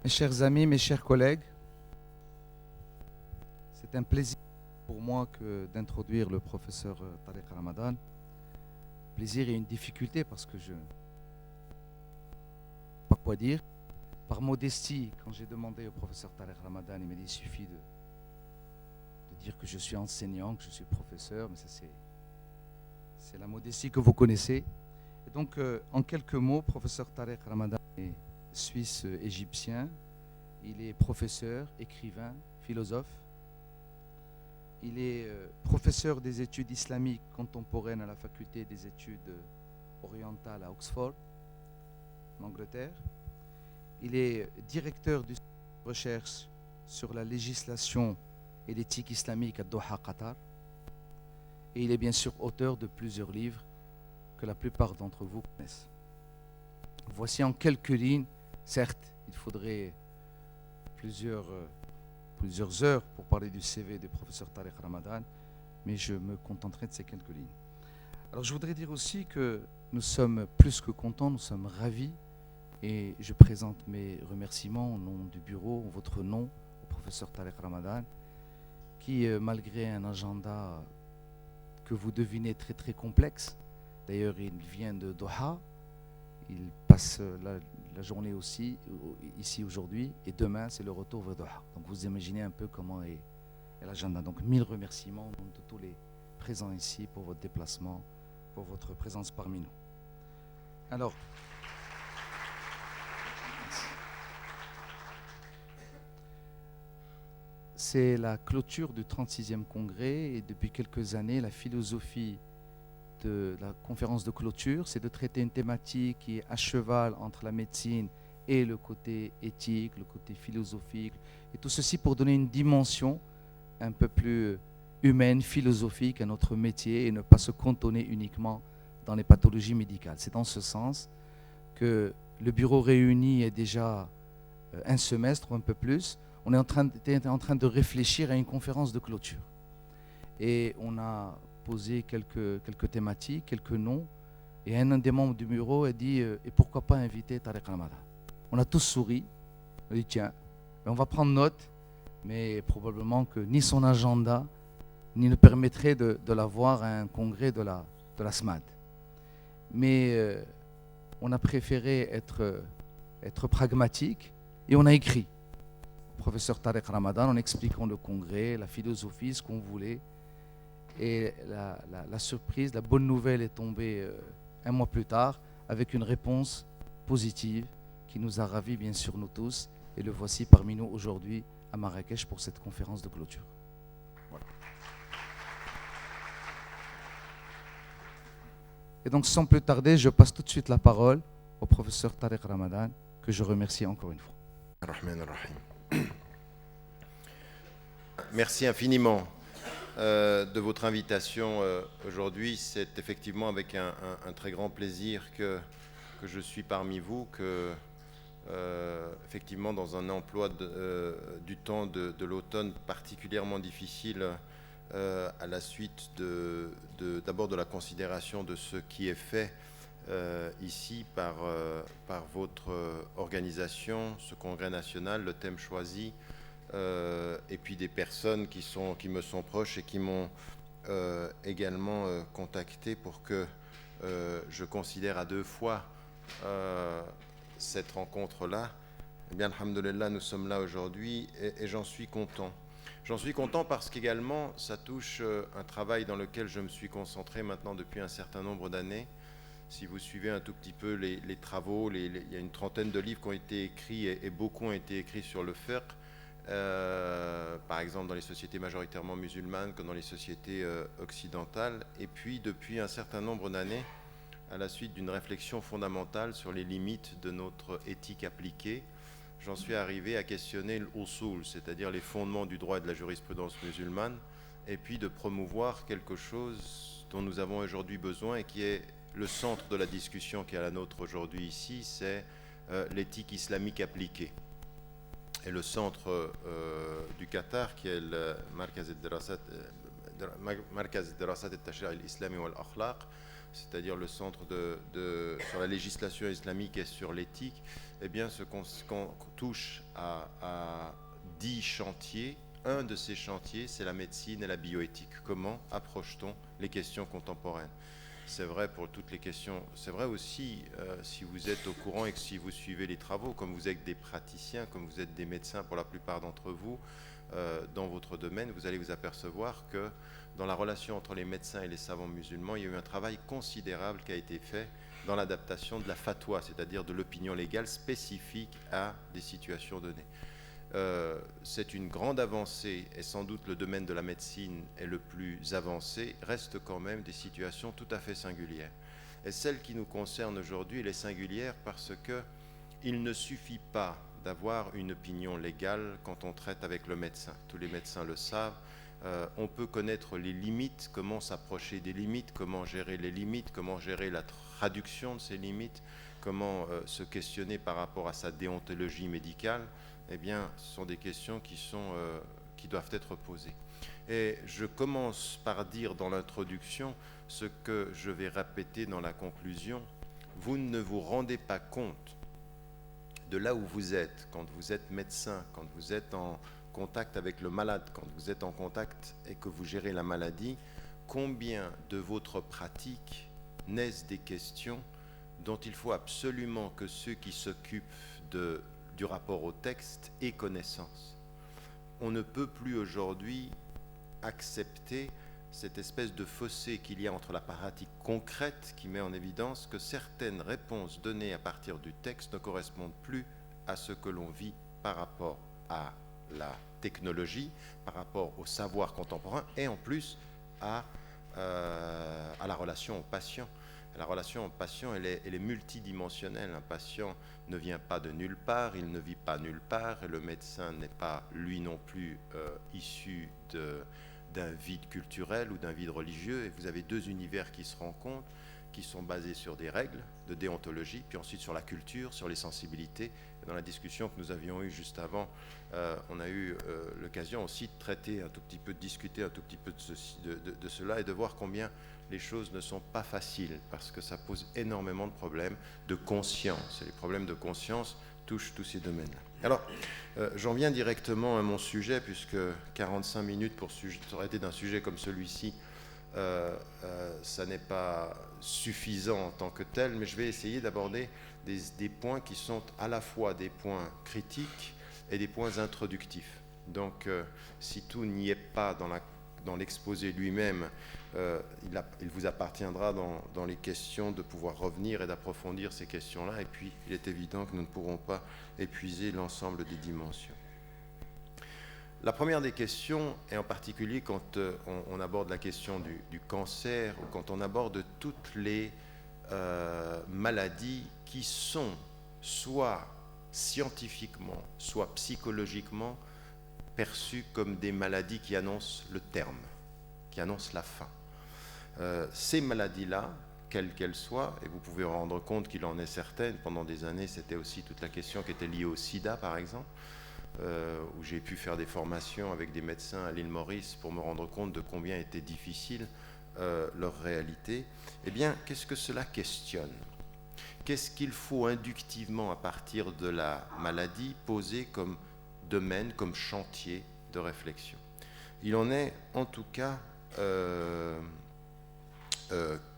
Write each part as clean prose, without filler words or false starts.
Mes chers amis, mes chers collègues, c'est un plaisir pour moi d'introduire le professeur Tariq Ramadan. Plaisir et une difficulté parce que je ne sais pas quoi dire. Par modestie, quand j'ai demandé au professeur Tariq Ramadan, il m'a dit il suffit de dire que je suis enseignant, que je suis professeur, mais ça c'est la modestie que vous connaissez. Et donc, en quelques mots, professeur Tariq Ramadan est suisse-égyptien. Il est professeur, écrivain, philosophe. Il est professeur des études islamiques contemporaines à la faculté des études orientales à Oxford, en Angleterre. Il est directeur du centre de recherche sur la législation et l'éthique islamique à Doha, Qatar. Et il est bien sûr auteur de plusieurs livres que la plupart d'entre vous connaissent. Voici en quelques lignes, certes, il faudrait plusieurs heures pour parler du CV du professeur Tariq Ramadan, mais je me contenterai de ces quelques lignes. Alors je voudrais dire aussi que nous sommes plus que contents, nous sommes ravis, et je présente mes remerciements au nom du bureau, en votre nom, au professeur Tariq Ramadan, qui, malgré un agenda que vous devinez très très complexe, d'ailleurs il vient de Doha, il passe la journée aussi ici aujourd'hui, et demain c'est le retour vers Doha. Donc vous imaginez un peu comment est l'agenda. Donc 1000 remerciements au nom de tous les présents ici pour votre déplacement, pour votre présence parmi nous. Alors, c'est la clôture du 36e congrès, et depuis quelques années, la philosophie de la conférence de clôture, c'est de traiter une thématique qui est à cheval entre la médecine et le côté éthique, le côté philosophique, et tout ceci pour donner une dimension un peu plus humaine, philosophique à notre métier et ne pas se cantonner uniquement dans les pathologies médicales. C'est dans ce sens que le bureau réuni il y a déjà un semestre ou un peu plus. On était en train de réfléchir à une conférence de clôture. Et on a posé quelques thématiques, quelques noms, et un des membres du bureau a dit et pourquoi pas inviter Tariq Ramadan. On a tous souri, on a dit tiens, on va prendre note, mais probablement que ni son agenda ni ne permettrait de l'avoir à un congrès de la SMAD. Mais on a préféré être pragmatique et on a écrit au professeur Tariq Ramadan en expliquant le congrès, la philosophie, ce qu'on voulait. Et la surprise, la bonne nouvelle est tombée un mois plus tard avec une réponse positive qui nous a ravis bien sûr nous tous. Et le voici parmi nous aujourd'hui à Marrakech pour cette conférence de clôture. Voilà. Et donc sans plus tarder, je passe tout de suite la parole au professeur Tariq Ramadan, que je remercie encore une fois. Merci infiniment de votre invitation aujourd'hui. C'est effectivement avec un très grand plaisir que je suis parmi vous, que effectivement dans un emploi du temps de l'automne particulièrement difficile à la suite d'abord de la considération de ce qui est fait ici par votre organisation, ce congrès national, le thème choisi, et puis des personnes qui me sont proches et qui m'ont également contacté pour que je considère à deux fois cette rencontre-là. Eh bien, alhamdoulilah, nous sommes là aujourd'hui et j'en suis content. J'en suis content parce qu'également, ça touche un travail dans lequel je me suis concentré maintenant depuis un certain nombre d'années. Si vous suivez un tout petit peu les travaux, il y a une trentaine de livres qui ont été écrits et beaucoup ont été écrits sur le fiqh. Par exemple dans les sociétés majoritairement musulmanes comme dans les sociétés occidentales, et puis depuis un certain nombre d'années, à la suite d'une réflexion fondamentale sur les limites de notre éthique appliquée, j'en suis arrivé à questionner l'usul, c'est-à-dire les fondements du droit et de la jurisprudence musulmane, et puis de promouvoir quelque chose dont nous avons aujourd'hui besoin et qui est le centre de la discussion qui est à la nôtre aujourd'hui ici, c'est l'éthique islamique appliquée. Et le centre du Qatar, qui est le Markaz al-Dirasat al-Tashri' al-Islami wal-Akhlaq, c'est-à-dire le centre sur la législation islamique et sur l'éthique, eh bien, qu'on touche à 10 chantiers. Un de ces chantiers, c'est la médecine et la bioéthique. Comment approche-t-on les questions contemporaines? C'est vrai pour toutes les questions. C'est vrai aussi, si vous êtes au courant et que si vous suivez les travaux, comme vous êtes des praticiens, comme vous êtes des médecins pour la plupart d'entre vous, dans votre domaine, vous allez vous apercevoir que dans la relation entre les médecins et les savants musulmans, il y a eu un travail considérable qui a été fait dans l'adaptation de la fatwa, c'est-à-dire de l'opinion légale spécifique à des situations données. C'est une grande avancée et sans doute le domaine de la médecine est le plus avancé, reste quand même des situations tout à fait singulières. Et celle qui nous concerne aujourd'hui, elle est singulière parce qu'il ne suffit pas d'avoir une opinion légale quand on traite avec le médecin. Tous les médecins le savent. On peut connaître les limites, comment s'approcher des limites, comment gérer les limites, comment gérer la traduction de ces limites, comment se questionner par rapport à sa déontologie médicale. Eh bien, ce sont des questions qui doivent être posées. Et je commence par dire dans l'introduction ce que je vais répéter dans la conclusion. Vous ne vous rendez pas compte de là où vous êtes, quand vous êtes médecin, quand vous êtes en contact avec le malade, quand vous êtes en contact et que vous gérez la maladie, combien de votre pratique naissent des questions dont il faut absolument que ceux qui s'occupent du rapport au texte aient connaissance. On ne peut plus aujourd'hui accepter cette espèce de fossé qu'il y a entre la pratique concrète qui met en évidence que certaines réponses données à partir du texte ne correspondent plus à ce que l'on vit par rapport à la technologie, par rapport au savoir contemporain et en plus à la relation au patient. La relation au patient, elle est multidimensionnelle. Un patient ne vient pas de nulle part, il ne vit pas nulle part, et le médecin n'est pas, lui non plus, issu d'un vide culturel ou d'un vide religieux. Et vous avez deux univers qui se rencontrent, qui sont basés sur des règles de déontologie, puis ensuite sur la culture, sur les sensibilités. Et dans la discussion que nous avions eue juste avant, on a eu l'occasion aussi de traiter un tout petit peu, de discuter un tout petit peu de cela et de voir combien les choses ne sont pas faciles parce que ça pose énormément de problèmes de conscience. Et les problèmes de conscience touchent tous ces domaines-là. Alors, j'en viens directement à mon sujet puisque 45 minutes pour traiter d'un sujet comme celui-ci, ça n'est pas suffisant en tant que tel, mais je vais essayer d'aborder des points qui sont à la fois des points critiques et des points introductifs. Donc, si tout n'y est pas dans l'exposé lui-même, il vous appartiendra dans les questions de pouvoir revenir et d'approfondir ces questions-là. Et puis, il est évident que nous ne pourrons pas épuiser l'ensemble des dimensions. La première des questions, et en particulier quand on aborde la question du cancer, ou quand on aborde toutes les maladies qui sont soit scientifiquement, soit psychologiquement perçues comme des maladies qui annoncent le terme, qui annoncent la fin. Ces maladies-là, quelles qu'elles soient, et vous pouvez vous rendre compte qu'il en est certaines, pendant des années c'était aussi toute la question qui était liée au sida par exemple, où j'ai pu faire des formations avec des médecins à l'île Maurice pour me rendre compte de combien était difficile leur réalité. Eh bien, qu'est-ce que cela questionne? Qu'est-ce qu'il faut inductivement, à partir de la maladie, poser comme domaine, comme chantier de réflexion? Il en est en tout cas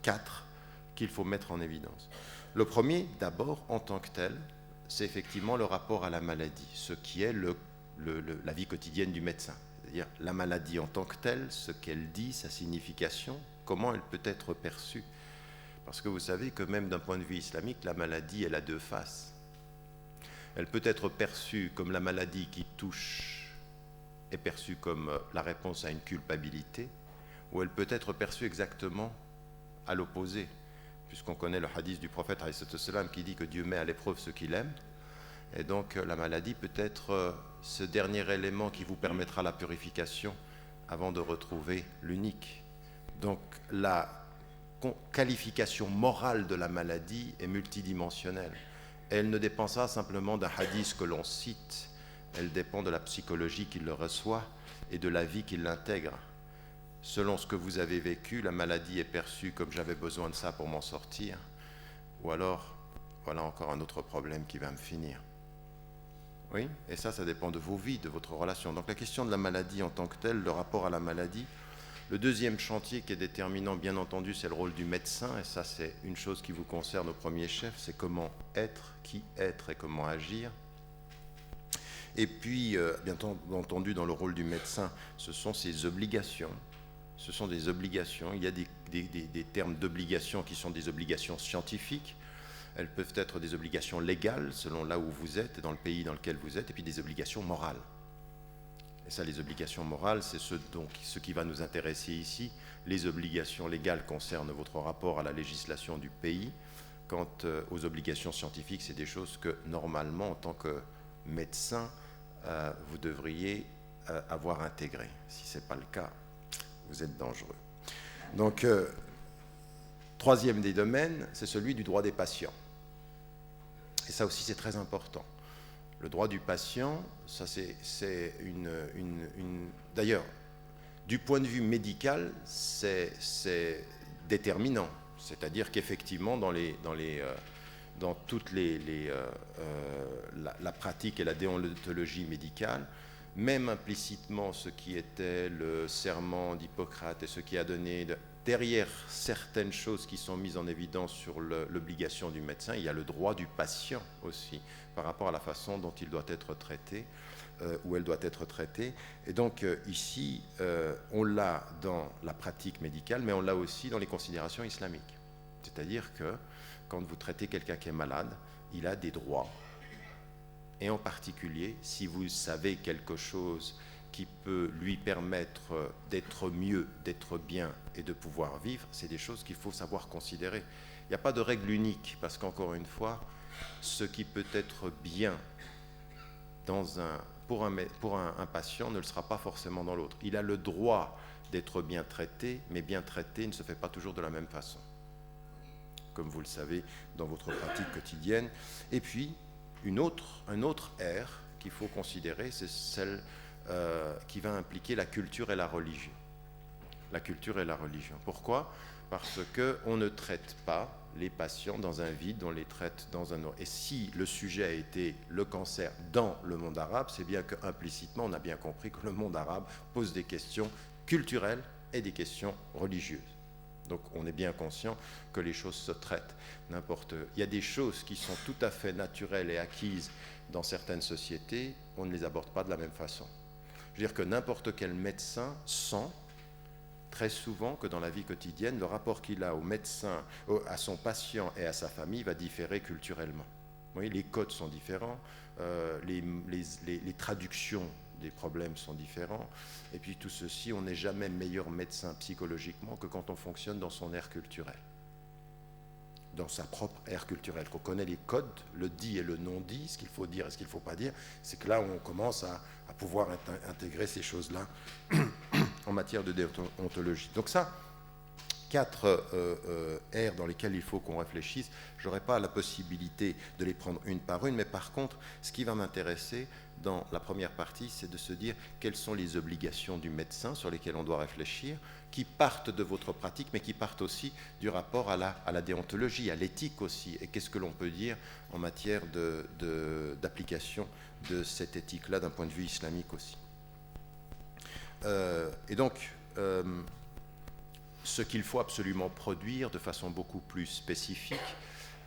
4 qu'il faut mettre en évidence. Le premier, d'abord, en tant que tel, c'est effectivement le rapport à la maladie, ce qui est la vie quotidienne du médecin. C'est-à-dire la maladie en tant que telle, ce qu'elle dit, sa signification, comment elle peut être perçue. Parce que vous savez que même d'un point de vue islamique, la maladie, elle a deux faces. Elle peut être perçue comme la maladie qui touche, est perçue comme la réponse à une culpabilité, ou elle peut être perçue exactement à l'opposé, puisqu'on connaît le hadith du prophète qui dit que Dieu met à l'épreuve ceux qu'il aime. Et donc la maladie peut être ce dernier élément qui vous permettra la purification avant de retrouver l'unique. Donc la qualification morale de la maladie est multidimensionnelle. Elle ne dépend pas simplement d'un hadith que l'on cite, elle dépend de la psychologie qui le reçoit et de la vie qui l'intègre. selon ce que vous avez vécu, la maladie est perçue comme j'avais besoin de ça pour m'en sortir, ou alors, voilà encore un autre problème qui va me finir. Oui, et ça dépend de vos vies, de votre relation. Donc la question de la maladie en tant que telle, le rapport à la maladie. Le deuxième chantier qui est déterminant, bien entendu, c'est le rôle du médecin, et ça c'est une chose qui vous concerne au premier chef, c'est comment être, qui être et comment agir. Et puis, bien entendu, dans le rôle du médecin, ce sont ses obligations. Ce sont des obligations. Il y a des termes d'obligations qui sont des obligations scientifiques. Elles peuvent être des obligations légales, selon là où vous êtes, dans le pays dans lequel vous êtes, et puis des obligations morales. Et ça, les obligations morales, c'est ce qui va nous intéresser ici. Les obligations légales concernent votre rapport à la législation du pays. Quant aux obligations scientifiques, c'est des choses que, normalement, en tant que médecin, vous devriez avoir intégrées. Si ce n'est pas le cas, vous êtes dangereux. Donc, troisième des domaines, c'est celui du droit des patients. Et ça aussi, c'est très important. Le droit du patient, ça c'est D'ailleurs, du point de vue médical, c'est déterminant. C'est-à-dire qu'effectivement, dans toute la pratique et la déontologie médicale, même implicitement ce qui était le serment d'Hippocrate et ce qui a donné, derrière certaines choses qui sont mises en évidence sur l'obligation du médecin, il y a le droit du patient aussi, par rapport à la façon dont il doit être traité, ou elle doit être traitée. Et donc ici, on l'a dans la pratique médicale, mais on l'a aussi dans les considérations islamiques. C'est-à-dire que quand vous traitez quelqu'un qui est malade, il a des droits. Et en particulier, si vous savez quelque chose qui peut lui permettre d'être mieux, d'être bien et de pouvoir vivre, c'est des choses qu'il faut savoir considérer. Il n'y a pas de règle unique, parce qu'encore une fois, ce qui peut être bien pour un patient ne le sera pas forcément dans l'autre. Il a le droit d'être bien traité, mais bien traité ne se fait pas toujours de la même façon, comme vous le savez dans votre pratique quotidienne. Et puis, un autre ère qu'il faut considérer, c'est celle qui va impliquer la culture et la religion. La culture et la religion. Pourquoi ? Parce qu'on ne traite pas les patients dans un vide, on les traite dans un autre. Et si le sujet a été le cancer dans le monde arabe, c'est bien qu'implicitement, on a bien compris que le monde arabe pose des questions culturelles et des questions religieuses. Donc on est bien conscient que les choses se traitent. Il y a des choses qui sont tout à fait naturelles et acquises dans certaines sociétés, on ne les aborde pas de la même façon. Je veux dire que n'importe quel médecin sent très souvent que dans la vie quotidienne, le rapport qu'il a au médecin, à son patient et à sa famille va différer culturellement. Vous voyez, les codes sont différents, les traductions des problèmes sont différents, et puis tout ceci, on n'est jamais meilleur médecin psychologiquement que quand on fonctionne dans son ère culturelle, dans sa propre ère culturelle, qu'on connaît les codes, le dit et le non-dit, ce qu'il faut dire et ce qu'il ne faut pas dire. C'est que là où on commence à pouvoir intégrer ces choses-là en matière de déontologie. Donc ça, 4 aires dans lesquelles il faut qu'on réfléchisse. Je n'aurai pas la possibilité de les prendre une par une, mais par contre, ce qui va m'intéresser dans la première partie, c'est de se dire quelles sont les obligations du médecin sur lesquelles on doit réfléchir, qui partent de votre pratique, mais qui partent aussi du rapport à la déontologie, à l'éthique aussi, et qu'est-ce que l'on peut dire en matière d'application de cette éthique-là d'un point de vue islamique aussi. Et donc, ce qu'il faut absolument produire de façon beaucoup plus spécifique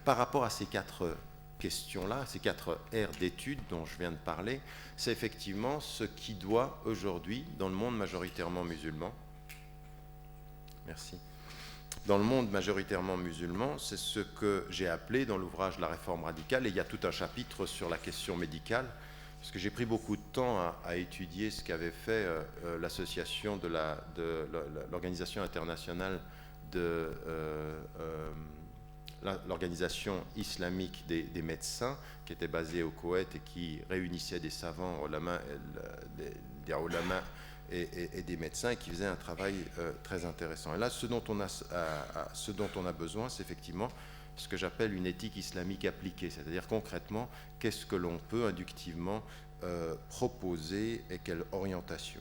par rapport à ces 4 questions-là, ces 4 aires d'études dont je viens de parler, c'est effectivement ce qui doit aujourd'hui, dans le monde majoritairement musulman, merci, dans le monde majoritairement musulman, c'est ce que j'ai appelé dans l'ouvrage La réforme radicale, et il y a tout un chapitre sur la question médicale, parce que j'ai pris beaucoup de temps à étudier ce qu'avait fait l'association de l'Organisation internationale de l'Organisation islamique des médecins, qui était basée au Koweït et qui réunissait des savants, des ulama et des médecins, et qui faisait un travail très intéressant. Et là, ce dont on a besoin, c'est effectivement ce que j'appelle une éthique islamique appliquée, c'est-à-dire concrètement, qu'est-ce que l'on peut inductivement proposer et quelle orientation.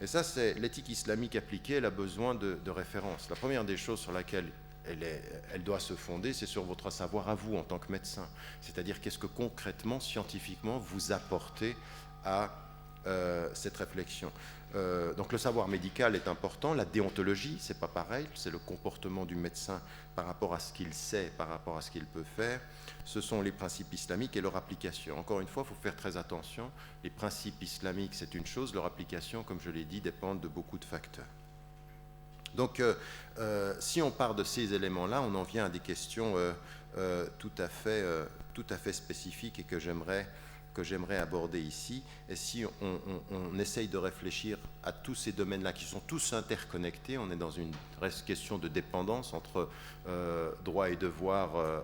Et ça, c'est l'éthique islamique appliquée, elle a besoin de références. La première des choses sur laquelle elle doit se fonder, c'est sur votre savoir à vous en tant que médecin. C'est-à-dire qu'est-ce que concrètement, scientifiquement, vous apportez à cette réflexion. Donc le savoir médical est important, la déontologie, c'est pas pareil, c'est le comportement du médecin par rapport à ce qu'il sait, par rapport à ce qu'il peut faire. Ce sont les principes islamiques et leur application. Encore une fois, il faut faire très attention. Les principes islamiques, c'est une chose, leur application, comme je l'ai dit, dépend de beaucoup de facteurs. Donc, si on part de ces éléments-là, on en vient à des questions tout à fait spécifiques et que j'aimerais aborder ici. Et si on essaye de réfléchir à tous ces domaines-là qui sont tous interconnectés, on est dans une question de dépendance entre droits et devoirs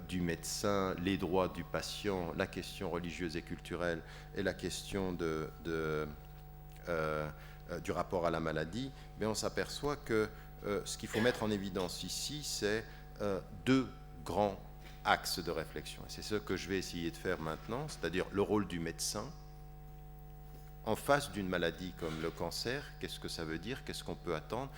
du médecin, les droits du patient, la question religieuse et culturelle et la question du rapport à la maladie, mais on s'aperçoit que ce qu'il faut mettre en évidence ici, c'est deux grands axes de réflexion. Et c'est ce que je vais essayer de faire maintenant, c'est-à-dire le rôle du médecin en face d'une maladie comme le cancer. Qu'est-ce que ça veut dire? Qu'est-ce qu'on peut attendre?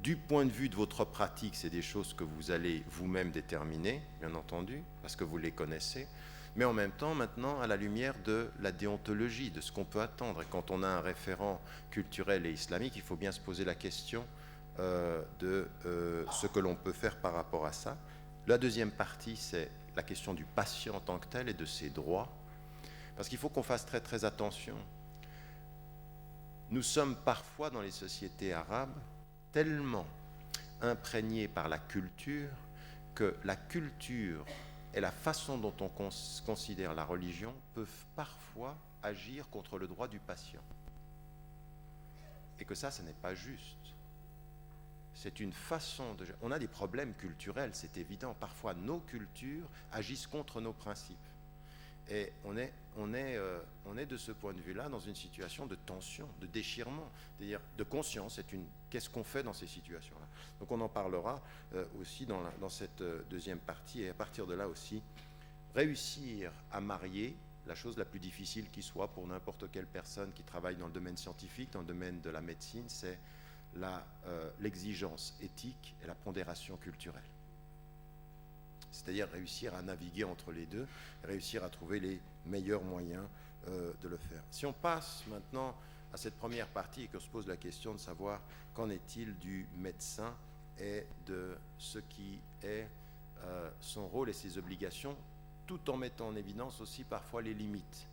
Du point de vue de votre pratique, c'est des choses que vous allez vous-même déterminer, bien entendu, parce que vous les connaissez, mais en même temps, maintenant, à la lumière de la déontologie, de ce qu'on peut attendre. Et quand on a un référent culturel et islamique, il faut bien se poser la question de ce que l'on peut faire par rapport à ça. La deuxième partie, c'est la question du patient en tant que tel et de ses droits, parce qu'il faut qu'on fasse très très attention. Nous sommes parfois dans les sociétés arabes tellement imprégnés par la culture que la culture et la façon dont on considère la religion peuvent parfois agir contre le droit du patient. Et que ça n'est pas juste. C'est une façon de... On a des problèmes culturels, c'est évident. Parfois, nos cultures agissent contre nos principes. Et on est de ce point de vue-là dans une situation de tension, de déchirement, c'est-à-dire de conscience. Qu'est-ce qu'on fait dans ces situations-là? Donc on en parlera aussi dans cette deuxième partie. Et à partir de là aussi, réussir à marier, la chose la plus difficile qui soit pour n'importe quelle personne qui travaille dans le domaine scientifique, dans le domaine de la médecine, c'est l'exigence éthique et la pondération culturelle. C'est-à-dire réussir à naviguer entre les deux, réussir à trouver les meilleurs moyens de le faire. Si on passe maintenant à cette première partie et qu'on se pose la question de savoir qu'en est-il du médecin et de ce qui est son rôle et ses obligations, tout en mettant en évidence aussi parfois les limites.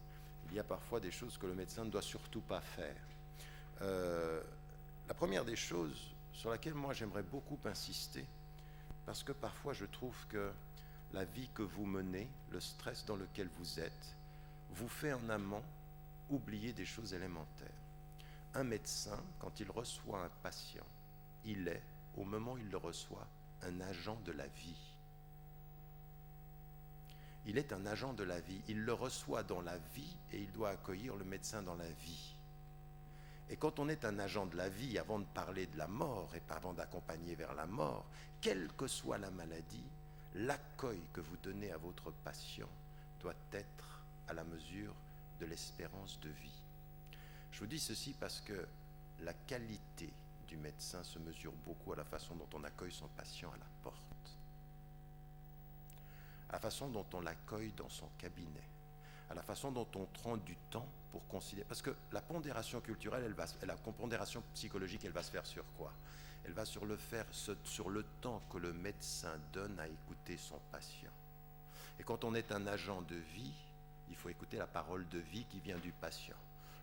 Il y a parfois des choses que le médecin ne doit surtout pas faire. La première des choses sur laquelle moi j'aimerais beaucoup insister, parce que parfois je trouve que la vie que vous menez, le stress dans lequel vous êtes, vous fait en amont oublier des choses élémentaires. Un médecin, quand il reçoit un patient, il est, au moment où il le reçoit, un agent de la vie. Il est un agent de la vie. Il le reçoit dans la vie et il doit accueillir le médecin dans la vie. Et quand on est un agent de la vie, avant de parler de la mort et avant d'accompagner vers la mort, quelle que soit la maladie, l'accueil que vous donnez à votre patient doit être à la mesure de l'espérance de vie. Je vous dis ceci parce que la qualité du médecin se mesure beaucoup à la façon dont on accueille son patient à la porte, à la façon dont on l'accueille dans son cabinet, à la façon dont on prend du temps pour considérer. Parce que la pondération culturelle, la pondération psychologique, elle va se faire sur quoi? Elle va sur le temps que le médecin donne à écouter son patient. Et quand on est un agent de vie, il faut écouter la parole de vie qui vient du patient.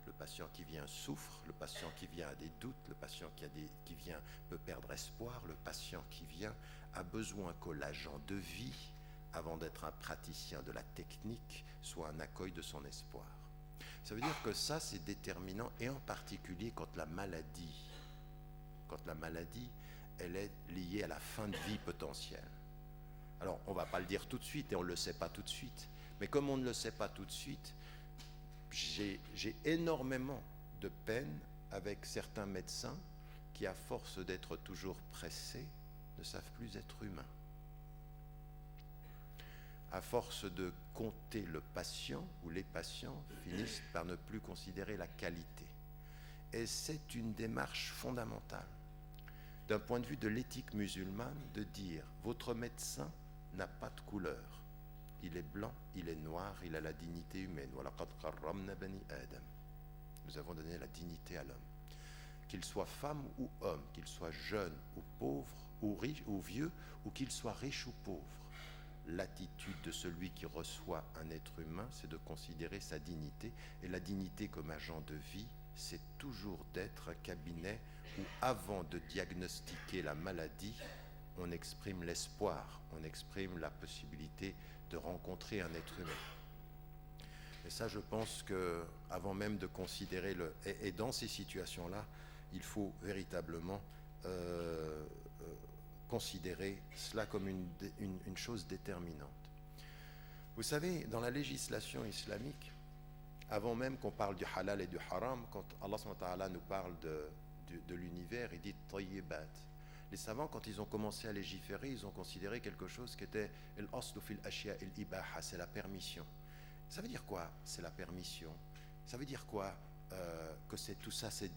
Le patient qui vient souffre, le patient qui vient a des doutes, le patient qui vient peut perdre espoir, le patient qui vient a besoin que l'agent de vie, avant d'être un praticien de la technique, soit un accueil de son espoir. Ça veut dire que ça, c'est déterminant, et en particulier quand la maladie, elle est liée à la fin de vie potentielle. Alors, on ne va pas le dire tout de suite, et on ne le sait pas tout de suite, mais comme on ne le sait pas tout de suite, j'ai énormément de peine avec certains médecins qui, à force d'être toujours pressés, ne savent plus être humains. À force de compter le patient ou les patients, finissent par ne plus considérer la qualité. Et c'est une démarche fondamentale, d'un point de vue de l'éthique musulmane, de dire votre médecin n'a pas de couleur. Il est blanc, il est noir, il a la dignité humaine. Nous avons donné la dignité à l'homme. Qu'il soit femme ou homme, qu'il soit jeune ou pauvre, ou riche ou vieux, ou qu'il soit riche ou pauvre. L'attitude de celui qui reçoit un être humain, c'est de considérer sa dignité. Et la dignité comme agent de vie, c'est toujours d'être un cabinet où, avant de diagnostiquer la maladie, on exprime l'espoir, on exprime la possibilité de rencontrer un être humain. Et ça, je pense que, avant même de considérer et dans ces situations-là, il faut véritablement considérer cela comme une chose déterminante. Vous savez, dans la législation islamique, avant même qu'on parle du halal et du haram, quand Allah subhanahu wa ta'ala nous parle de l'univers, il dit tayyibat. Les savants, quand ils ont commencé à légiférer, ils ont considéré quelque chose qui était al-aslu fil ashya al-ibaha, c'est la permission. Ça veut dire quoi? C'est la permission. Ça veut dire quoi? Que c'est tout ça, c'est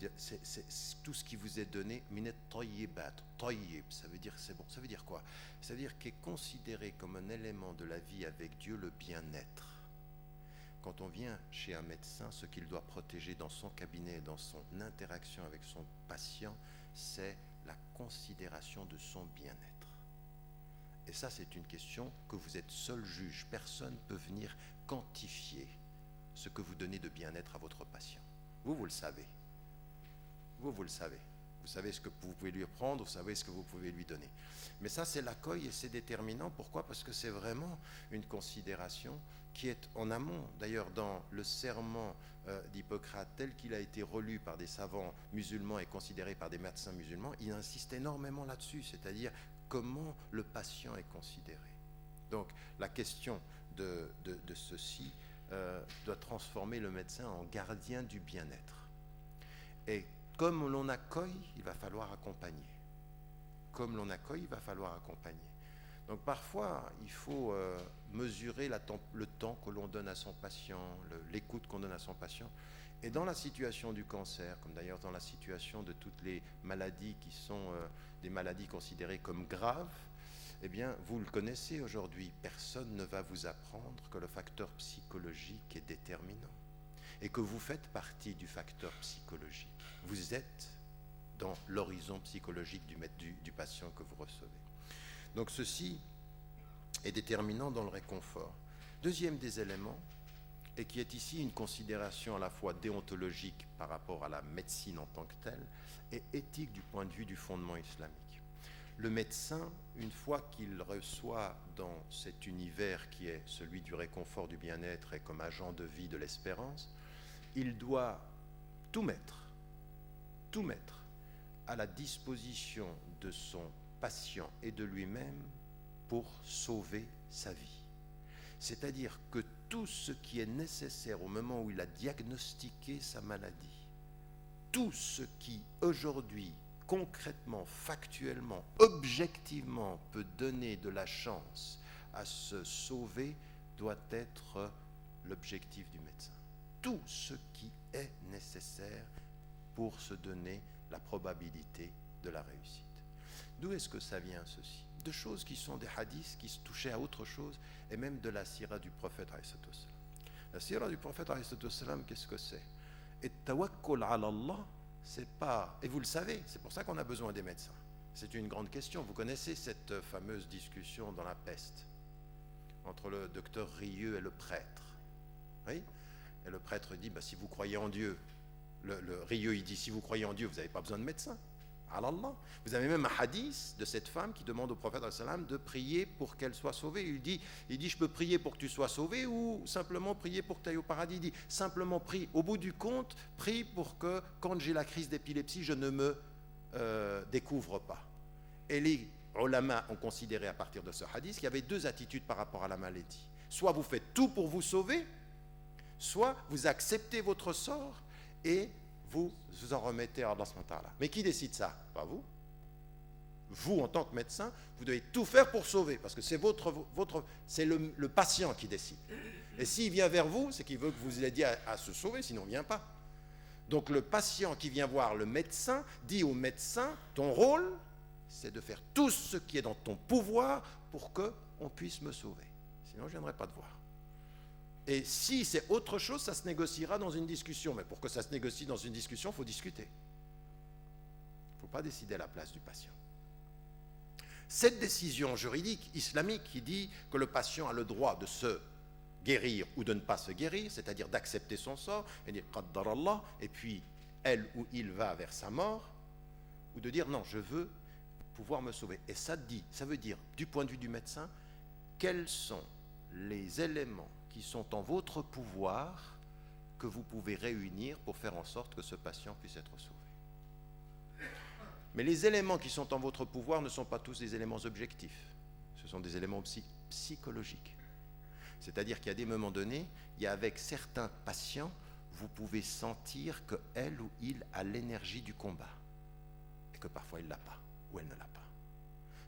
tout ce qui vous est donné, minet tayyibat, tayyib, ça veut dire c'est bon. Ça veut dire quoi? Ça veut dire qu'est considéré comme un élément de la vie avec Dieu le bien-être. Quand on vient chez un médecin, ce qu'il doit protéger dans son cabinet, dans son interaction avec son patient, c'est la considération de son bien-être. Et ça, c'est une question que vous êtes seul juge. Personne ne peut venir quantifier ce que vous donnez de bien-être à votre patient. Vous le savez. Vous le savez. Vous savez ce que vous pouvez lui prendre, vous savez ce que vous pouvez lui donner. Mais ça, c'est l'accueil et c'est déterminant. Pourquoi? Parce que c'est vraiment une considération qui est en amont. D'ailleurs, dans le serment d'Hippocrate, tel qu'il a été relu par des savants musulmans et considéré par des médecins musulmans, il insiste énormément là-dessus, c'est-à-dire comment le patient est considéré. Donc, la question de ceci doit transformer le médecin en gardien du bien-être. Et comme l'on accueille, il va falloir accompagner. Comme l'on accueille, il va falloir accompagner. Donc parfois, il faut mesurer le temps que l'on donne à son patient, l'écoute qu'on donne à son patient. Et dans la situation du cancer, comme d'ailleurs dans la situation de toutes les maladies qui sont des maladies considérées comme graves, eh bien, vous le connaissez aujourd'hui, personne ne va vous apprendre que le facteur psychologique est déterminant et que vous faites partie du facteur psychologique. Vous êtes dans l'horizon psychologique du patient que vous recevez. Donc ceci est déterminant dans le réconfort. Deuxième des éléments, et qui est ici une considération à la fois déontologique par rapport à la médecine en tant que telle et éthique du point de vue du fondement islamique. Le médecin, une fois qu'il reçoit dans cet univers qui est celui du réconfort, du bien-être et comme agent de vie de l'espérance, il doit tout mettre à la disposition de son patient et de lui-même pour sauver sa vie. C'est-à-dire que tout ce qui est nécessaire au moment où il a diagnostiqué sa maladie, tout ce qui aujourd'hui concrètement, factuellement, objectivement peut donner de la chance à se sauver doit être l'objectif du médecin. Tout ce qui est nécessaire pour se donner la probabilité de la réussite. D'où est-ce que ça vient ceci? De choses qui sont des hadiths qui se touchaient à autre chose et même de la sira du prophète alayhi salatu wassalam. La sira du prophète alayhi salatu wassalam, qu'est-ce que c'est? Et tawakkul ala Allah, c'est pas, et vous le savez, c'est pour ça qu'on a besoin des médecins. C'est une grande question. Vous connaissez cette fameuse discussion dans la peste entre le docteur Rieux et le prêtre. Oui? Et le prêtre dit, si vous croyez en Dieu, le Rieux il dit, si vous croyez en Dieu, vous n'avez pas besoin de médecin. Allah. Vous avez même un hadith de cette femme qui demande au prophète de prier pour qu'elle soit sauvée. Il dit, je peux prier pour que tu sois sauvé ou simplement prier pour que tu ailles au paradis. Il dit, simplement prie. Au bout du compte, prie pour que quand j'ai la crise d'épilepsie, je ne me découvre pas. Et les ulama ont considéré à partir de ce hadith qu'il y avait deux attitudes par rapport à la maladie. Soit vous faites tout pour vous sauver, soit vous acceptez votre sort et vous en remettez à Allah subhanahu wa ta'ala. Mais qui décide ça? Pas vous. Vous, en tant que médecin, vous devez tout faire pour sauver, parce que c'est c'est le patient qui décide. Et s'il vient vers vous, c'est qu'il veut que vous l'aidiez à se sauver, sinon il ne vient pas. Donc le patient qui vient voir le médecin dit au médecin, ton rôle, c'est de faire tout ce qui est dans ton pouvoir pour qu'on puisse me sauver. Sinon, je ne viendrai pas te voir. Et si c'est autre chose, ça se négociera dans une discussion. Mais pour que ça se négocie dans une discussion, il faut discuter. Il ne faut pas décider à la place du patient. Cette décision juridique islamique qui dit que le patient a le droit de se guérir ou de ne pas se guérir, c'est-à-dire d'accepter son sort et dire qaddar Allah, et puis elle ou il va vers sa mort, ou de dire non, je veux pouvoir me sauver. Et ça veut dire, du point de vue du médecin, quels sont les éléments qui sont en votre pouvoir que vous pouvez réunir pour faire en sorte que ce patient puisse être sauvé. Mais les éléments qui sont en votre pouvoir ne sont pas tous des éléments objectifs. Ce sont des éléments aussi psychologiques. C'est-à-dire qu'il y a des moments donnés, il y a avec certains patients, vous pouvez sentir que elle ou il a l'énergie du combat et que parfois il ne l'a pas ou elle ne l'a pas.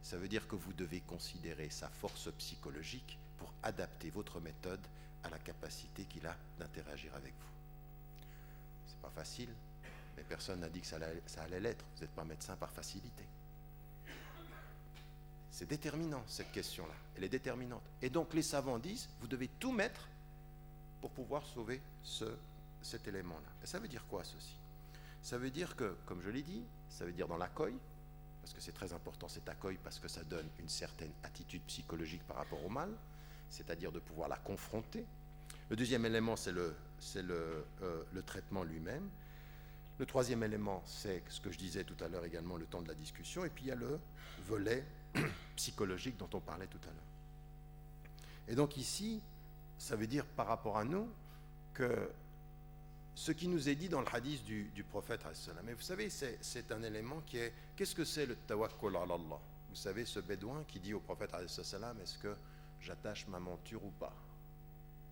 Ça veut dire que vous devez considérer sa force psychologique pour adapter votre méthode à la capacité qu'il a d'interagir avec vous. C'est pas facile, mais personne n'a dit que ça allait l'être. Vous n'êtes pas médecin par facilité. C'est déterminant, cette question-là. Elle est déterminante. Et donc les savants disent, vous devez tout mettre pour pouvoir sauver cet élément-là. Et ça veut dire quoi, ceci? Ça veut dire que, comme je l'ai dit, ça veut dire dans l'accueil, parce que c'est très important cet accueil, parce que ça donne une certaine attitude psychologique par rapport au mal, c'est-à-dire de pouvoir la confronter. Le deuxième élément, c'est le traitement lui-même. Le troisième élément, c'est ce que je disais tout à l'heure également, le temps de la discussion. Et puis il y a le volet psychologique dont on parlait tout à l'heure. Et donc ici, ça veut dire par rapport à nous que ce qui nous est dit dans le hadith du prophète, mais vous savez, c'est un élément qui est, qu'est-ce que c'est le tawakkul ala Allah? Vous savez, ce bédouin qui dit au prophète, est-ce que j'attache ma monture ou pas?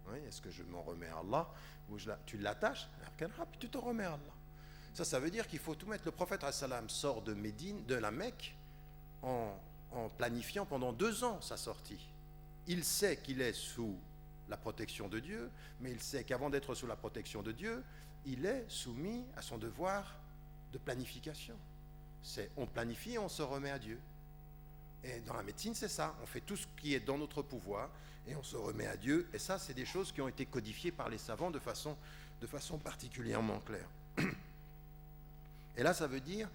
Oui, est-ce que je m'en remets à Allah? Ou tu l'attaches, puis tu te remets à Allah. Ça veut dire qu'il faut tout mettre. Le prophète sort de Médine, de la Mecque, en planifiant pendant 2 ans sa sortie. Il sait qu'il est sous la protection de Dieu, mais il sait qu'avant d'être sous la protection de Dieu, il est soumis à son devoir de planification. On planifie et on se remet à Dieu. Et dans la médecine, c'est ça. On fait tout ce qui est dans notre pouvoir et on se remet à Dieu. Et ça, c'est des choses qui ont été codifiées par les savants de façon particulièrement claire. Et là, ça veut dire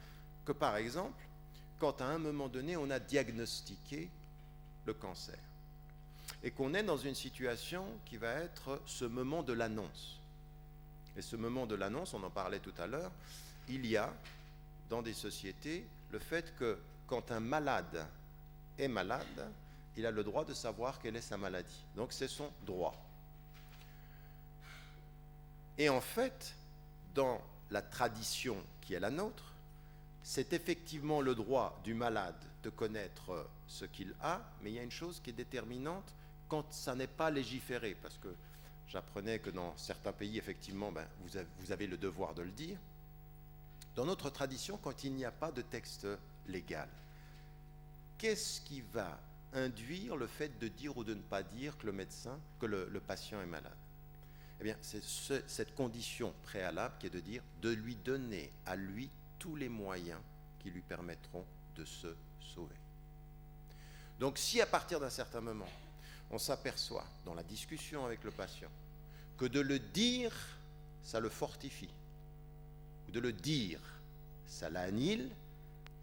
que, par exemple, quand à un moment donné, on a diagnostiqué le cancer et qu'on est dans une situation qui va être ce moment de l'annonce. Et ce moment de l'annonce, on en parlait tout à l'heure, il y a dans des sociétés le fait que quand un malade est malade, il a le droit de savoir quelle est sa maladie. Donc c'est son droit. Et en fait, dans la tradition qui est la nôtre, c'est effectivement le droit du malade de connaître ce qu'il a, mais il y a une chose qui est déterminante quand ça n'est pas légiféré, parce que j'apprenais que dans certains pays, effectivement, vous avez le devoir de le dire. Dans notre tradition, quand il n'y a pas de texte légal, qu'est-ce qui va induire le fait de dire ou de ne pas dire que le patient est malade? Eh bien, c'est cette condition préalable qui est de dire, de lui donner à lui tous les moyens qui lui permettront de se sauver. Donc, si à partir d'un certain moment, on s'aperçoit dans la discussion avec le patient que de le dire, ça le fortifie, ou de le dire, ça l'annihile,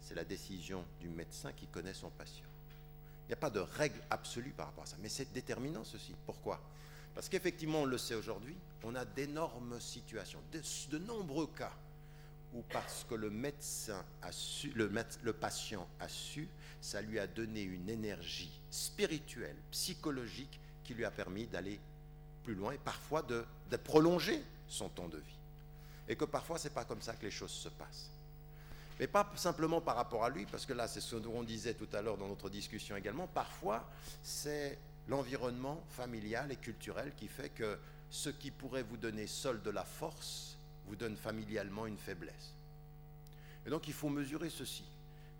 c'est la décision du médecin qui connaît son patient. Il n'y a pas de règle absolue par rapport à ça, mais c'est déterminant ceci. Pourquoi? Parce qu'effectivement, on le sait aujourd'hui, on a d'énormes situations, de nombreux cas où parce que le médecin a su, le patient a su, ça lui a donné une énergie spirituelle, psychologique, qui lui a permis d'aller plus loin et parfois de prolonger son temps de vie. Et que parfois, ce n'est pas comme ça que les choses se passent. Mais pas simplement par rapport à lui, parce que là, c'est ce qu'on disait tout à l'heure dans notre discussion également, parfois, c'est l'environnement familial et culturel qui fait que ce qui pourrait vous donner seul de la force vous donne familialement une faiblesse. Et donc il faut mesurer ceci.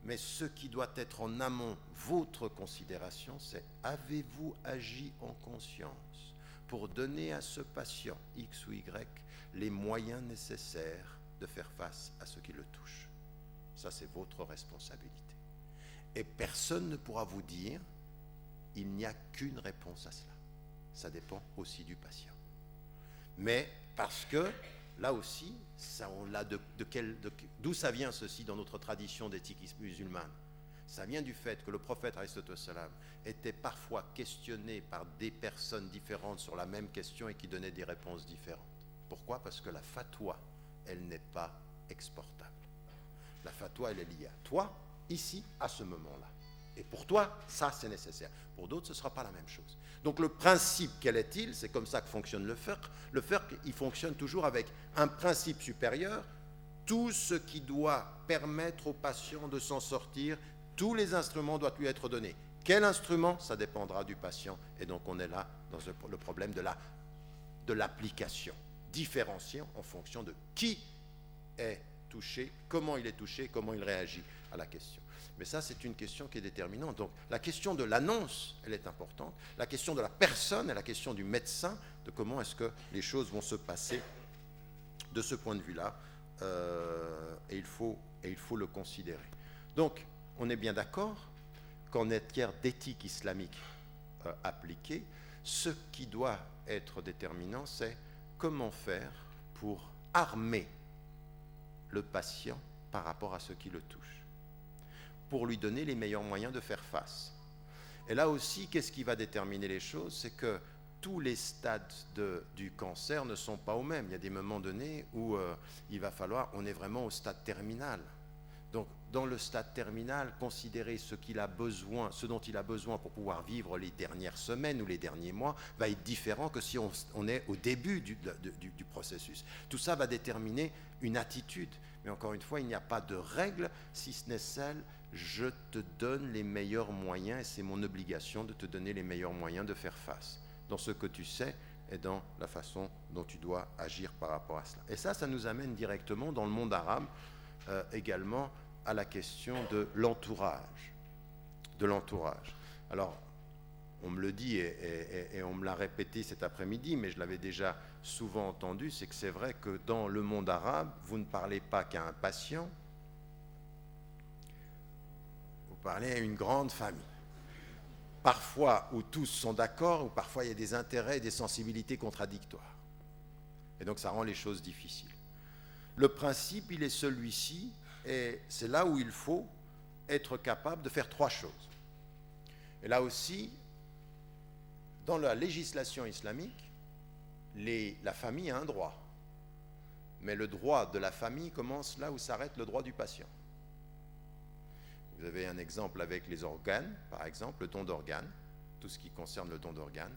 Mais ce qui doit être en amont votre considération, c'est avez-vous agi en conscience pour donner à ce patient X ou Y les moyens nécessaires de faire face à ce qui le touche. Ça, c'est votre responsabilité. Et personne ne pourra vous dire, il n'y a qu'une réponse à cela. Ça dépend aussi du patient. Mais parce que, là aussi, d'où ça vient ceci dans notre tradition d'éthique musulmane? Ça vient du fait que le prophète ﷺ était parfois questionné par des personnes différentes sur la même question et qui donnaient des réponses différentes. Pourquoi? Parce que la fatwa, elle n'est pas exportable. La fatwa, elle est liée à toi, ici, à ce moment-là. Et pour toi, ça, c'est nécessaire. Pour d'autres, ce ne sera pas la même chose. Donc le principe, quel est-il? C'est comme ça que fonctionne le fiqh. Le fiqh, il fonctionne toujours avec un principe supérieur. Tout ce qui doit permettre au patient de s'en sortir, tous les instruments doivent lui être donnés. Quel instrument? Ça dépendra du patient. Et donc on est là dans le problème de l'application, différenciant en fonction de qui est touché, comment il est touché, comment il réagit à la question. Mais ça, c'est une question qui est déterminante. Donc la question de l'annonce, elle est importante. La question de la personne et la question du médecin, de comment est-ce que les choses vont se passer de ce point de vue-là, et il faut le considérer. Donc, on est bien d'accord qu'en matière d'éthique islamique appliquée, ce qui doit être déterminant, c'est comment faire pour armer le patient par rapport à ce qui le touche, pour lui donner les meilleurs moyens de faire face. Et là aussi, qu'est-ce qui va déterminer les choses? C'est que tous les stades du cancer ne sont pas aux mêmes. Il y a des moments donnés où il va falloir, on est vraiment au stade terminal. Donc, dans le stade terminal, considérer ce dont il a besoin pour pouvoir vivre les dernières semaines ou les derniers mois va être différent que si on est au début du processus. Tout ça va déterminer une attitude. Mais encore une fois, il n'y a pas de règle, si ce n'est celle, je te donne les meilleurs moyens et c'est mon obligation de te donner les meilleurs moyens de faire face dans ce que tu sais et dans la façon dont tu dois agir par rapport à cela. Et ça nous amène directement dans le monde arabe également à la question de l'entourage. Alors, on me le dit et on me l'a répété cet après-midi, mais je l'avais déjà souvent entendu, c'est que c'est vrai que dans le monde arabe, vous ne parlez pas qu'à un patient, vous parlez à une grande famille. Parfois où tous sont d'accord, ou parfois il y a des intérêts et des sensibilités contradictoires. Et donc ça rend les choses difficiles. Le principe, il est celui-ci, et c'est là où il faut être capable de faire trois choses. Et là aussi, dans la législation islamique, la famille a un droit. Mais le droit de la famille commence là où s'arrête le droit du patient. Vous avez un exemple avec les organes, par exemple, le don d'organes, tout ce qui concerne le don d'organes,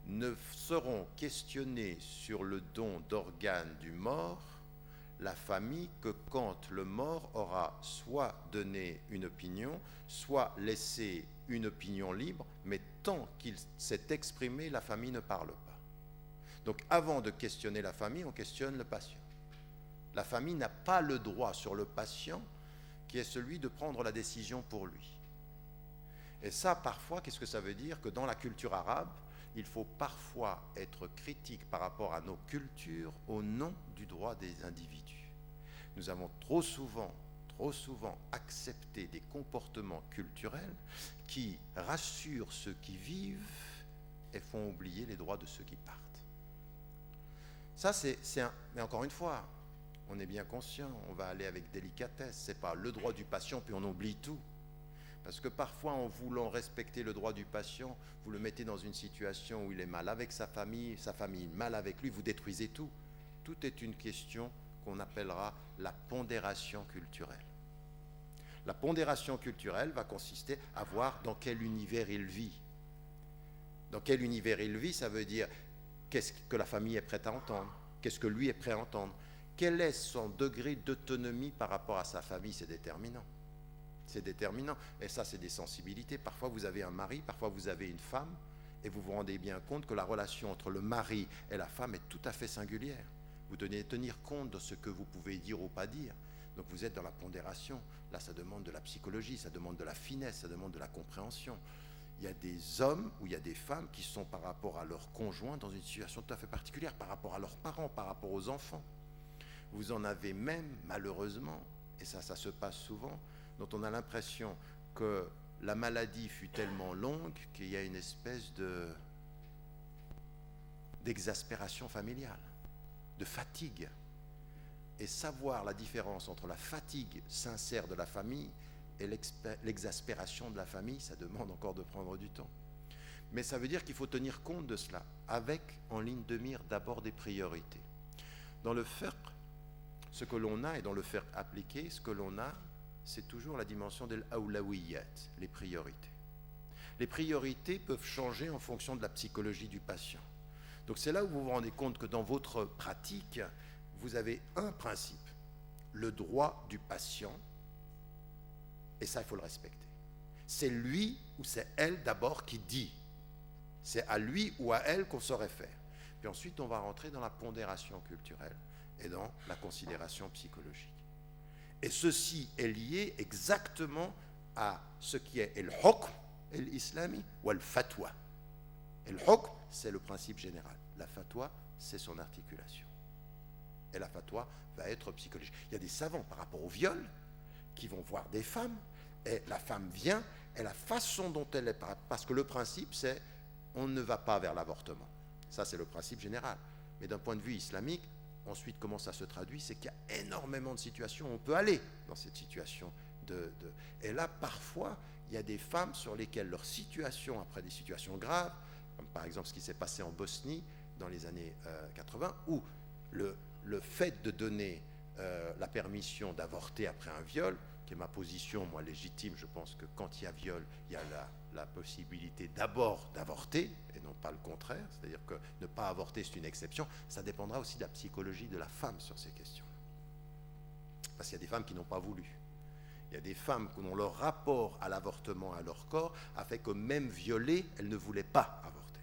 ne seront questionnés sur le don d'organes du mort la famille que quand le mort aura soit donné une opinion, soit laissé une opinion libre, mais tant qu'il s'est exprimé, la famille ne parle pas. Donc avant de questionner la famille, on questionne le patient. La famille n'a pas le droit sur le patient qui est celui de prendre la décision pour lui. Et ça, parfois, qu'est-ce que ça veut dire? Que dans la culture arabe, il faut parfois être critique par rapport à nos cultures au nom du droit des individus. Nous avons trop souvent accepté des comportements culturels qui rassurent ceux qui vivent et font oublier les droits de ceux qui partent. Ça, mais encore une fois, on est bien conscient, on va aller avec délicatesse. C'est pas le droit du patient, puis on oublie tout. Parce que parfois, en voulant respecter le droit du patient, vous le mettez dans une situation où il est mal avec sa famille mal avec lui, vous détruisez tout. Tout est une question qu'on appellera la pondération culturelle. La pondération culturelle va consister à voir dans quel univers il vit. Dans quel univers il vit, ça veut dire qu'est-ce que la famille est prête à entendre, qu'est-ce que lui est prêt à entendre, quel est son degré d'autonomie par rapport à sa famille, c'est déterminant. C'est déterminant. Et ça, c'est des sensibilités. Parfois, vous avez un mari, parfois, vous avez une femme, et vous vous rendez bien compte que la relation entre le mari et la femme est tout à fait singulière. Vous devez tenir compte de ce que vous pouvez dire ou pas dire. Donc, vous êtes dans la pondération. Là, ça demande de la psychologie, ça demande de la finesse, ça demande de la compréhension. Il y a des hommes ou il y a des femmes qui sont par rapport à leur conjoint dans une situation tout à fait particulière, par rapport à leurs parents, par rapport aux enfants. Vous en avez même, malheureusement, et ça se passe souvent, dont on a l'impression que la maladie fut tellement longue qu'il y a une espèce d'exaspération familiale, de fatigue. Et savoir la différence entre la fatigue sincère de la famille et l'exaspération de la famille, ça demande encore de prendre du temps. Mais ça veut dire qu'il faut tenir compte de cela, avec en ligne de mire d'abord des priorités. Dans le fiqh, ce que l'on a, et dans le fiqh appliqué, ce que l'on a, c'est toujours la dimension de l'awlawiyat, les priorités. Les priorités peuvent changer en fonction de la psychologie du patient. Donc c'est là où vous vous rendez compte que dans votre pratique, vous avez un principe, le droit du patient, et ça il faut le respecter. C'est lui ou c'est elle d'abord qui dit. C'est à lui ou à elle qu'on se réfère. Puis ensuite on va rentrer dans la pondération culturelle et dans la considération psychologique. Et ceci est lié exactement à ce qui est le hukm, l'islami, ou le fatwa. Et le hukm, c'est le principe général. La fatwa, c'est son articulation. Et la fatwa va être psychologique. Il y a des savants par rapport au viol qui vont voir des femmes, et la femme vient, et la façon dont elle est, parce que le principe, c'est on ne va pas vers l'avortement. Ça, c'est le principe général. Mais d'un point de vue islamique, ensuite, comment ça se traduit, c'est qu'il y a énormément de situations où on peut aller dans cette situation Et là, parfois, il y a des femmes sur lesquelles leur situation, après des situations graves, comme par exemple ce qui s'est passé en Bosnie dans les années 80, où le fait de donner la permission d'avorter après un viol, qui est ma position, moi, légitime, je pense que quand il y a viol, il y a la possibilité d'abord d'avorter, et non pas le contraire, c'est-à-dire que ne pas avorter, c'est une exception, ça dépendra aussi de la psychologie de la femme sur ces questions. Parce qu'il y a des femmes qui n'ont pas voulu. Il y a des femmes dont leur rapport à l'avortement, à leur corps, a fait que même violées, elles ne voulaient pas avorter.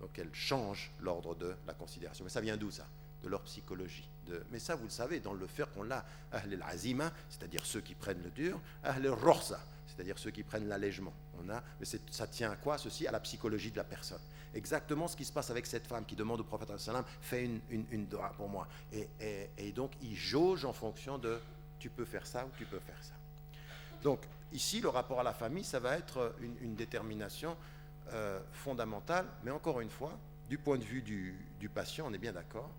Donc elles changent l'ordre de la considération. Mais ça vient d'où ça ? De leur psychologie. Mais ça, vous le savez, dans le fiqh, on l'a ahl al-azima, c'est-à-dire ceux qui prennent le dur, ahl al-rukhsa, c'est-à-dire ceux qui prennent l'allègement. Mais ça tient à quoi, ceci ? À la psychologie de la personne. Exactement ce qui se passe avec cette femme qui demande au prophète sallam, fais une dua pour moi. Et donc, il jauge en fonction de tu peux faire ça ou tu peux faire ça. Donc, ici, le rapport à la famille, ça va être une détermination fondamentale, mais encore une fois, du point de vue du patient, on est bien d'accord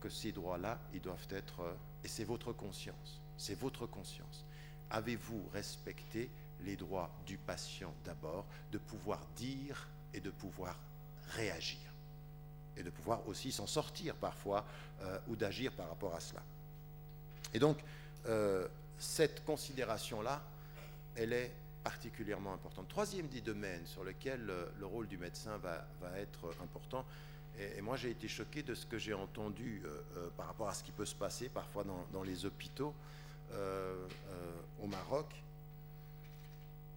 que ces droits-là, ils doivent être... et c'est votre conscience. C'est votre conscience. Avez-vous respecté les droits du patient d'abord, de pouvoir dire et de pouvoir réagir, et de pouvoir aussi s'en sortir parfois ou d'agir par rapport à cela. Et donc, cette considération-là, elle est particulièrement importante. Troisième des domaines sur lequel le rôle du médecin va être important, et moi j'ai été choqué de ce que j'ai entendu par rapport à ce qui peut se passer parfois dans les hôpitaux au Maroc.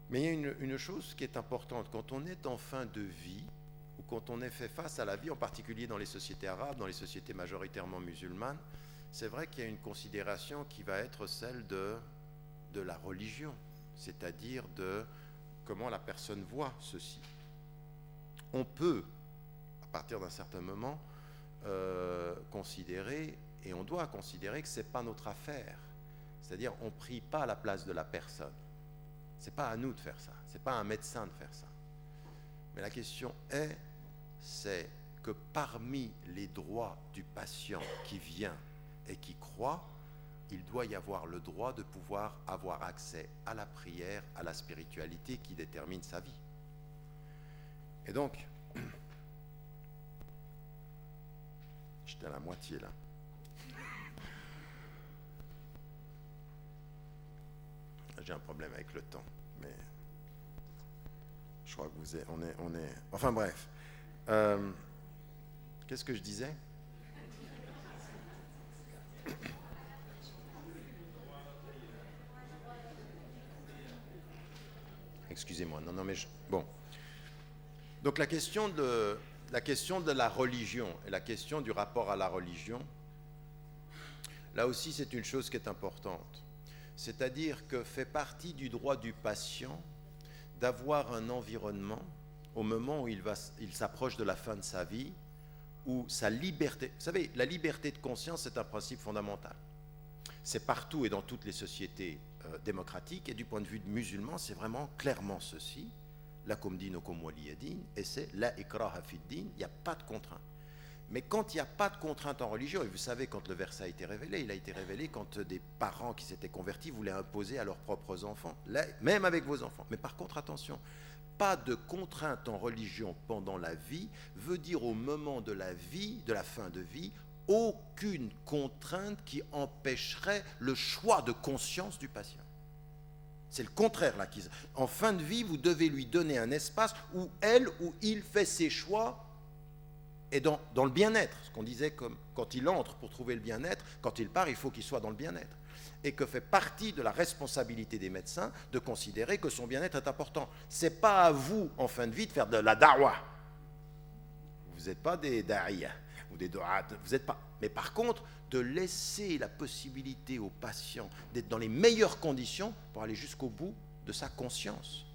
Mais il y a une chose qui est importante, quand on est en fin de vie, ou quand on est fait face à la vie, en particulier dans les sociétés arabes, dans les sociétés majoritairement musulmanes, c'est vrai qu'il y a une considération qui va être celle de la religion, c'est-à-dire de comment la personne voit ceci. On peut, à partir d'un certain moment, considérer, et on doit considérer que ce n'est pas notre affaire. C'est-à-dire, on ne prie pas à la place de la personne. Ce n'est pas à nous de faire ça. Ce n'est pas à un médecin de faire ça. Mais la question c'est que parmi les droits du patient qui vient et qui croit, il doit y avoir le droit de pouvoir avoir accès à la prière, à la spiritualité qui détermine sa vie. Et donc, j'étais à la moitié là. J'ai un problème avec le temps, mais je crois que on est... Enfin bref. Qu'est-ce que je disais ? Excusez-moi, non, mais bon. Donc la question de la religion et la question du rapport à la religion, là aussi c'est une chose qui est importante. C'est-à-dire que fait partie du droit du patient d'avoir un environnement au moment où il s'approche de la fin de sa vie, où sa liberté... Vous savez, la liberté de conscience, c'est un principe fondamental. C'est partout et dans toutes les sociétés démocratiques, et du point de vue musulman, c'est vraiment clairement ceci. Lakum dinukum waliya din, et c'est la ikraha fid din, il n'y a pas de contrainte. Mais quand il n'y a pas de contrainte en religion, et vous savez, quand le verset a été révélé, il a été révélé quand des parents qui s'étaient convertis voulaient imposer à leurs propres enfants, là, même avec vos enfants. Mais par contre, attention, pas de contrainte en religion pendant la vie veut dire au moment de la vie, de la fin de vie, aucune contrainte qui empêcherait le choix de conscience du patient. C'est le contraire là. En fin de vie, vous devez lui donner un espace où elle ou il fait ses choix et dans le bien-être. Ce qu'on disait comme quand il entre pour trouver le bien-être, quand il part, il faut qu'il soit dans le bien-être. Et que fait partie de la responsabilité des médecins de considérer que son bien-être est important. Ce n'est pas à vous, en fin de vie, de faire de la da'wa. Vous n'êtes pas des da'iyah ou des du'at, vous n'êtes pas. Mais par contre, de laisser la possibilité aux patients d'être dans les meilleures conditions pour aller jusqu'au bout de sa conscience,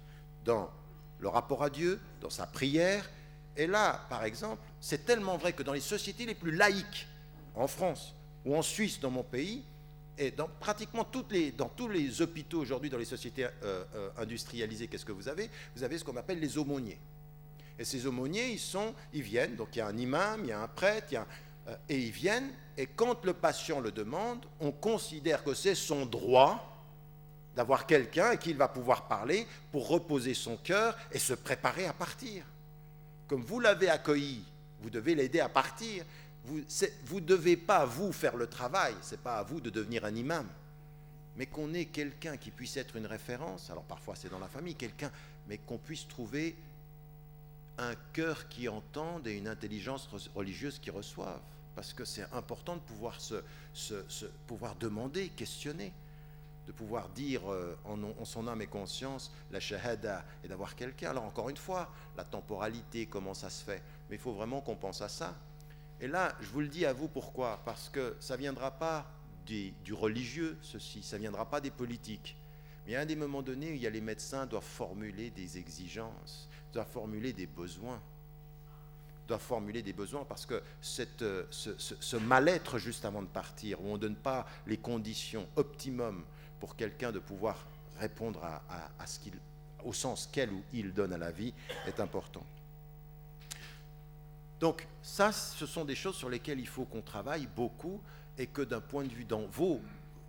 dans le rapport à Dieu, dans sa prière. Et là, par exemple, c'est tellement vrai que dans les sociétés les plus laïques, en France ou en Suisse, dans mon pays, et dans pratiquement dans tous les hôpitaux aujourd'hui, dans les sociétés industrialisées, qu'est-ce que vous avez? Vous avez ce qu'on appelle les aumôniers. Et ces aumôniers, ils viennent, donc il y a un imam, il y a un prêtre, et ils viennent, et quand le patient le demande, on considère que c'est son droit d'avoir quelqu'un à qui il va pouvoir parler pour reposer son cœur et se préparer à partir. Comme vous l'avez accueilli, vous devez l'aider à partir. Vous ne devez pas, vous, faire le travail, ce n'est pas à vous de devenir un imam, mais qu'on ait quelqu'un qui puisse être une référence, alors parfois c'est dans la famille, quelqu'un, mais qu'on puisse trouver un cœur qui entende et une intelligence religieuse qui reçoive, parce que c'est important de pouvoir pouvoir demander, questionner, de pouvoir dire en son âme et conscience la shahada et d'avoir quelqu'un. Alors encore une fois, la temporalité, comment ça se fait, mais il faut vraiment qu'on pense à ça. Et là, je vous le dis à vous, pourquoi? Parce que ça ne viendra pas du religieux, ceci, ça ne viendra pas des politiques. Mais il y a un des moments donnés où il y a les médecins doivent formuler des exigences, doivent formuler des besoins. Doivent formuler des besoins parce que ce mal-être juste avant de partir, où on ne donne pas les conditions optimum pour quelqu'un de pouvoir répondre au sens qu'elle ou il donne à la vie, est important. Donc ça, ce sont des choses sur lesquelles il faut qu'on travaille beaucoup et que d'un point de vue dans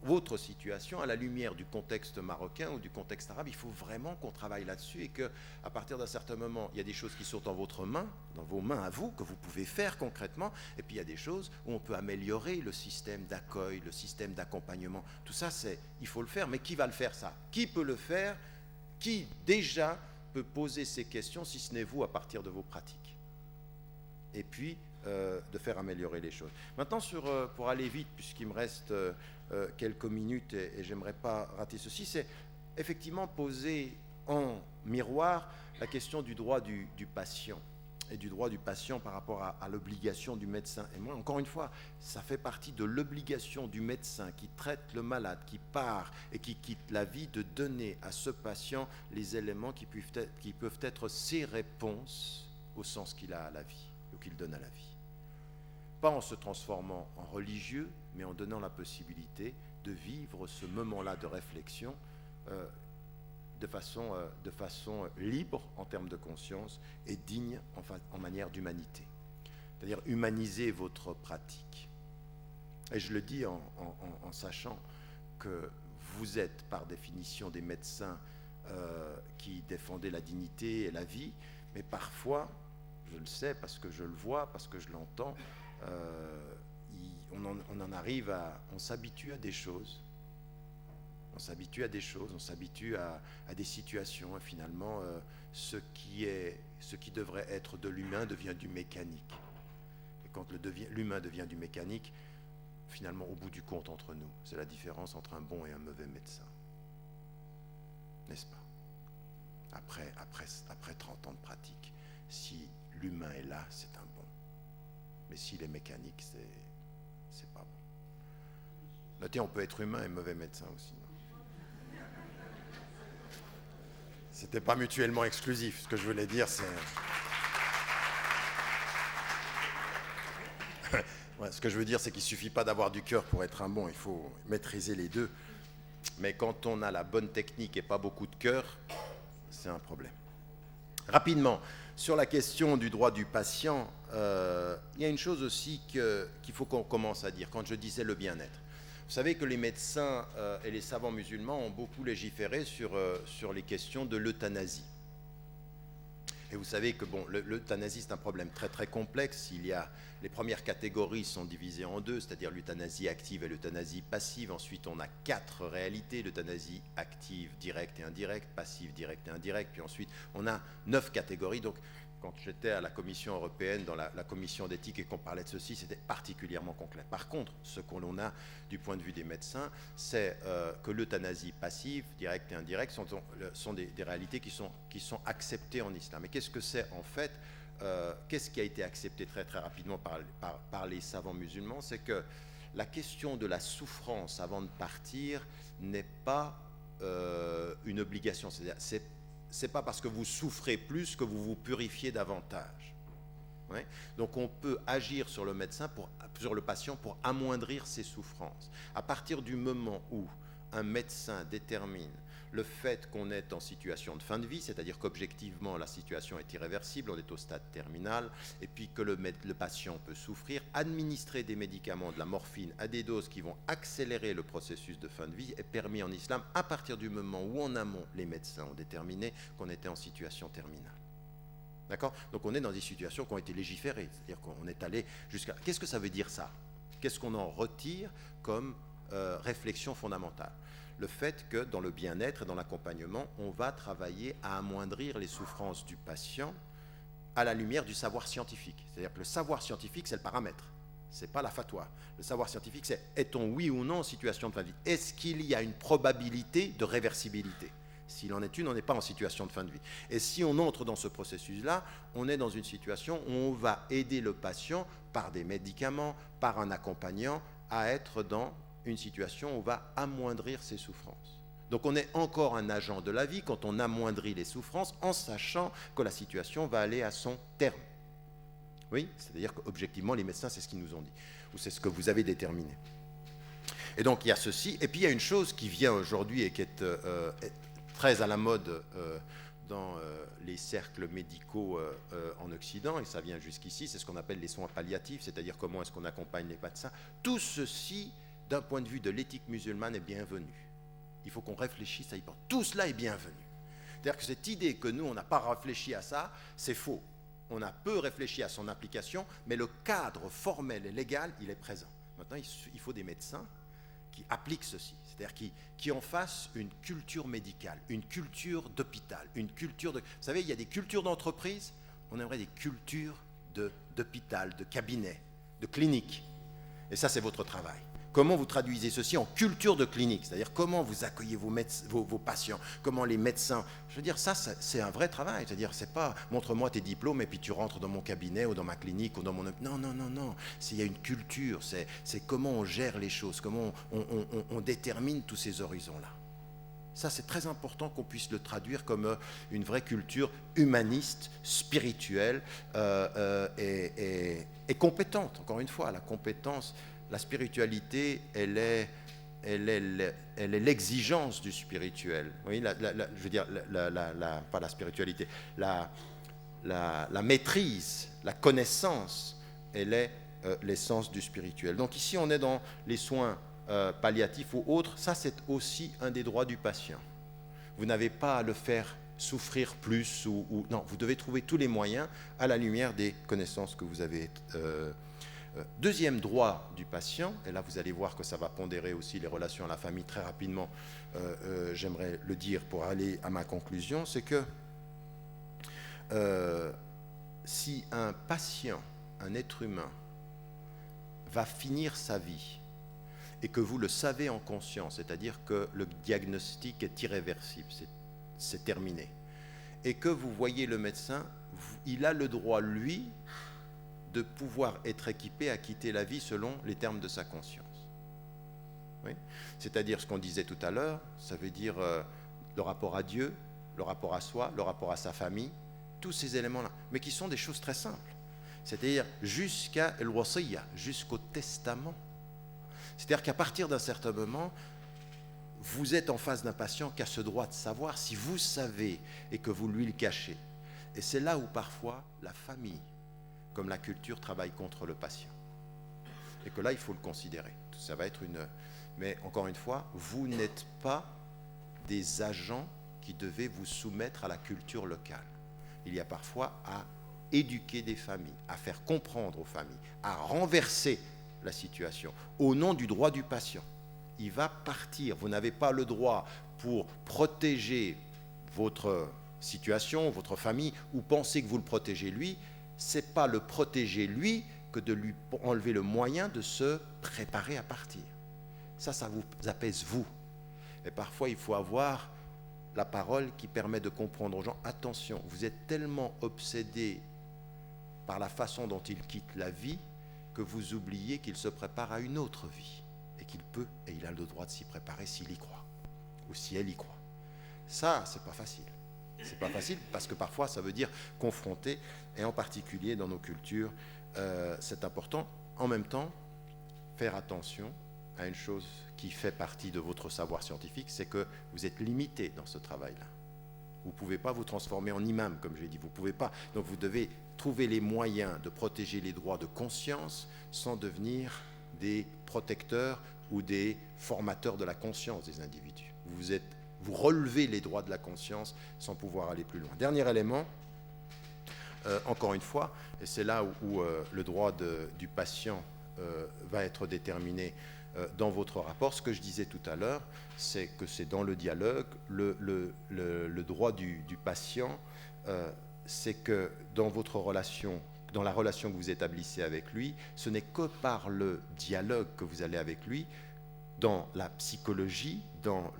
votre situation, à la lumière du contexte marocain ou du contexte arabe, il faut vraiment qu'on travaille là-dessus et qu'à partir d'un certain moment, il y a des choses qui sont dans votre main, dans vos mains à vous, que vous pouvez faire concrètement, et puis il y a des choses où on peut améliorer le système d'accueil, le système d'accompagnement. Tout ça, il faut le faire, mais qui va le faire ça? Qui peut le faire? Qui déjà peut poser ces questions, si ce n'est vous, à partir de vos pratiques? Et puis de faire améliorer les choses. Maintenant, pour aller vite, puisqu'il me reste quelques minutes et j'aimerais pas rater ceci, c'est effectivement poser en miroir la question du droit du patient et du droit du patient par rapport à l'obligation du médecin. Et moi, encore une fois, ça fait partie de l'obligation du médecin qui traite le malade, qui part et qui quitte la vie, de donner à ce patient les éléments qui peuvent être ses réponses au sens qu'il a à la vie, ou qu'il donne à la vie. Pas en se transformant en religieux, mais en donnant la possibilité de vivre ce moment-là de réflexion de façon libre en termes de conscience et digne en manière d'humanité. C'est-à-dire humaniser votre pratique. Et je le dis en sachant que vous êtes par définition des médecins qui défendaient la dignité et la vie, mais parfois, je le sais parce que je le vois, parce que je l'entends, on s'habitue à des choses. On s'habitue à des choses, on s'habitue à des situations, et finalement, ce qui devrait être de l'humain devient du mécanique. Et quand l'humain devient du mécanique, finalement, au bout du compte, entre nous, c'est la différence entre un bon et un mauvais médecin. N'est-ce pas? Après 30 ans de pratique, si l'humain est là, c'est un bon. Mais s'il est mécanique, c'est pas bon. Notez, on peut être humain et mauvais médecin aussi. C'était pas mutuellement exclusif. Ce que je voulais dire, c'est... Ouais, ce que je veux dire, c'est qu'il ne suffit pas d'avoir du cœur pour être un bon, il faut maîtriser les deux. Mais quand on a la bonne technique et pas beaucoup de cœur, c'est un problème. Rapidement, sur la question du droit du patient, il y a une chose aussi qu'il faut qu'on commence à dire, quand je disais le bien-être. Vous savez que les médecins et les savants musulmans ont beaucoup légiféré sur les questions de l'euthanasie. Et vous savez que bon, l'euthanasie, c'est un problème très très complexe. Les premières catégories sont divisées en deux, c'est-à-dire l'euthanasie active et l'euthanasie passive. Ensuite, on a 4 réalités, l'euthanasie active, directe et indirecte, passive, directe et indirecte. Puis ensuite, on a 9 catégories. Donc, quand j'étais à la Commission européenne, dans la commission d'éthique, et qu'on parlait de ceci, c'était particulièrement concret. Par contre, ce qu'on a du point de vue des médecins, c'est que l'euthanasie passive, directe et indirecte, sont des réalités qui sont acceptées en islam. Et qu'est-ce que c'est en fait qu'est-ce qui a été accepté très très rapidement par les savants musulmans? C'est que la question de la souffrance avant de partir n'est pas une obligation. C'est-à-dire, c'est pas parce que vous souffrez plus que vous vous purifiez davantage. Ouais. Donc on peut agir sur le patient pour amoindrir ses souffrances. À partir du moment où un médecin détermine le fait qu'on est en situation de fin de vie, c'est-à-dire qu'objectivement la situation est irréversible, on est au stade terminal, et puis que le patient peut souffrir, administrer des médicaments, de la morphine à des doses qui vont accélérer le processus de fin de vie est permis en islam à partir du moment où en amont les médecins ont déterminé qu'on était en situation terminale. D'accord? Donc on est dans des situations qui ont été légiférées, c'est-à-dire qu'on est allé jusqu'à... Qu'est-ce que ça veut dire ça? Qu'est-ce qu'on en retire comme réflexion fondamentale? Le fait que dans le bien-être et dans l'accompagnement, on va travailler à amoindrir les souffrances du patient à la lumière du savoir scientifique. C'est-à-dire que le savoir scientifique, c'est le paramètre, c'est pas la fatwa. Le savoir scientifique, c'est est-on oui ou non en situation de fin de vie? Est-ce qu'il y a une probabilité de réversibilité? S'il en est une, on n'est pas en situation de fin de vie. Et si on entre dans ce processus-là, on est dans une situation où on va aider le patient par des médicaments, par un accompagnant, à être dans une situation où on va amoindrir ses souffrances. Donc on est encore un agent de la vie quand on amoindrit les souffrances en sachant que la situation va aller à son terme. Oui, c'est-à-dire qu'objectivement, les médecins, c'est ce qu'ils nous ont dit, ou c'est ce que vous avez déterminé. Et donc il y a ceci, et puis il y a une chose qui vient aujourd'hui et qui est très à la mode dans les cercles médicaux en Occident, et ça vient jusqu'ici, c'est ce qu'on appelle les soins palliatifs, c'est-à-dire comment est-ce qu'on accompagne les médecins. Tout ceci, d'un point de vue de l'éthique musulmane, est bienvenu. Il faut qu'on réfléchisse à y penser. Tout cela est bienvenu. C'est-à-dire que cette idée que nous, on n'a pas réfléchi à ça, c'est faux. On a peu réfléchi à son application, mais le cadre formel et légal, il est présent. Maintenant, il faut des médecins qui appliquent ceci, c'est-à-dire qui en fassent une culture médicale, une culture d'hôpital, une culture de... Vous savez, il y a des cultures d'entreprise, on aimerait des cultures d'hôpital, de cabinet, de clinique. Et ça, c'est votre travail. Comment vous traduisez ceci en culture de clinique, c'est-à-dire comment vous accueillez vos patients, comment les médecins... Je veux dire, ça c'est un vrai travail, c'est-à-dire, c'est pas « montre-moi tes diplômes et puis tu rentres dans mon cabinet ou dans ma clinique ou dans mon... » Non, non, non, non, il y a une culture, c'est comment on gère les choses, comment on détermine tous ces horizons-là. Ça, c'est très important qu'on puisse le traduire comme une vraie culture humaniste, spirituelle et compétente. Encore une fois, la compétence... La spiritualité, elle est l'exigence du spirituel. Oui, je veux dire, pas la spiritualité, la maîtrise, la connaissance, elle est l'essence du spirituel. Donc ici, on est dans les soins palliatifs ou autres. Ça, c'est aussi un des droits du patient. Vous n'avez pas à le faire souffrir plus non, vous devez trouver tous les moyens à la lumière des connaissances que vous avez deuxième droit du patient, et là vous allez voir que ça va pondérer aussi les relations à la famille très rapidement, j'aimerais le dire pour aller à ma conclusion, c'est que si un patient, un être humain, va finir sa vie, et que vous le savez en conscience, c'est-à-dire que le diagnostic est irréversible, c'est terminé, et que vous voyez le médecin, il a le droit, lui, de pouvoir être équipé à quitter la vie selon les termes de sa conscience. Oui, c'est-à-dire ce qu'on disait tout à l'heure, ça veut dire le rapport à Dieu, le rapport à soi, le rapport à sa famille, tous ces éléments-là, mais qui sont des choses très simples. c'est-à-dire jusqu'à el-wasiyya, jusqu'au testament. C'est-à-dire qu'à partir d'un certain moment, vous êtes en face d'un patient qui a ce droit de savoir si vous savez et que vous lui le cachez. Et c'est là où parfois la famille, comme la culture, travaille contre le patient. Et que là, il faut le considérer. Ça va être une... Mais encore une fois, vous n'êtes pas des agents qui devaient vous soumettre à la culture locale. Il y a parfois à éduquer des familles, à faire comprendre aux familles, à renverser la situation au nom du droit du patient. Il va partir. Vous n'avez pas le droit pour protéger votre situation, votre famille, ou penser que vous le protégez lui. C'est pas le protéger lui que de lui enlever le moyen de se préparer à partir. Ça vous apaise vous. Et parfois, il faut avoir la parole qui permet de comprendre aux gens, attention, vous êtes tellement obsédés par la façon dont il quitte la vie que vous oubliez qu'il se prépare à une autre vie et qu'il peut et il a le droit de s'y préparer s'il y croit ou si elle y croit. Ça, c'est pas facile. C'est pas facile parce que parfois ça veut dire confronter, et en particulier dans nos cultures, c'est important. En même temps, faire attention à une chose qui fait partie de votre savoir scientifique, c'est que vous êtes limité dans ce travail-là. Vous ne pouvez pas vous transformer en imam, comme j'ai dit, vous ne pouvez pas. Donc vous devez trouver les moyens de protéger les droits de conscience sans devenir des protecteurs ou des formateurs de la conscience des individus. Vous relevez les droits de la conscience sans pouvoir aller plus loin. Dernier élément, encore une fois, et c'est là où le droit du patient va être déterminé dans votre rapport. Ce que je disais tout à l'heure, c'est que c'est dans le dialogue, le droit du patient, c'est que dans votre relation, dans la relation que vous établissez avec lui, ce n'est que par le dialogue que vous allez avec lui, dans la psychologie, dans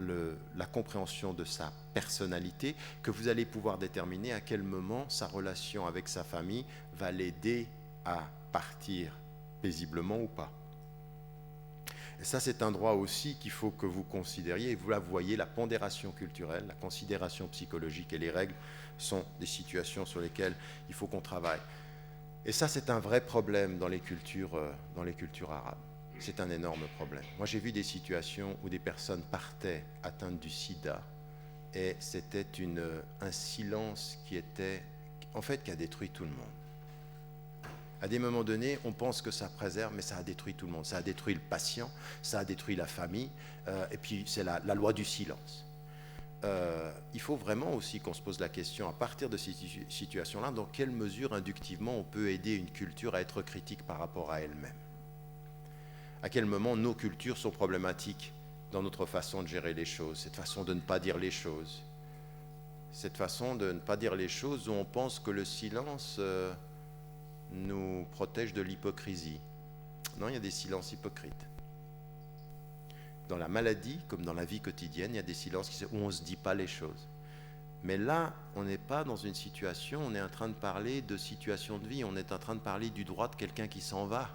la compréhension de sa personnalité, que vous allez pouvoir déterminer à quel moment sa relation avec sa famille va l'aider à partir paisiblement ou pas. Et ça, c'est un droit aussi qu'il faut que vous considériez. Et vous là, vous voyez, la pondération culturelle, la considération psychologique et les règles sont des situations sur lesquelles il faut qu'on travaille. Et ça, c'est un vrai problème dans les cultures arabes. C'est un énorme problème. Moi, j'ai vu des situations où des personnes partaient atteintes du sida et c'était un silence qui a détruit tout le monde. À des moments donnés, on pense que ça préserve, mais ça a détruit tout le monde. Ça a détruit le patient, ça a détruit la famille, et puis c'est la loi du silence. Il faut vraiment aussi qu'on se pose la question, à partir de ces situations-là, dans quelle mesure, inductivement, on peut aider une culture à être critique par rapport à elle-même. À quel moment nos cultures sont problématiques dans notre façon de gérer les choses, cette façon de ne pas dire les choses. Cette façon de ne pas dire les choses où on pense que le silence nous protège de l'hypocrisie. Non, il y a des silences hypocrites. Dans la maladie, comme dans la vie quotidienne, il y a des silences où on ne se dit pas les choses. Mais là, on n'est pas dans une situation, on est en train de parler de situation de vie, on est en train de parler du droit de quelqu'un qui s'en va.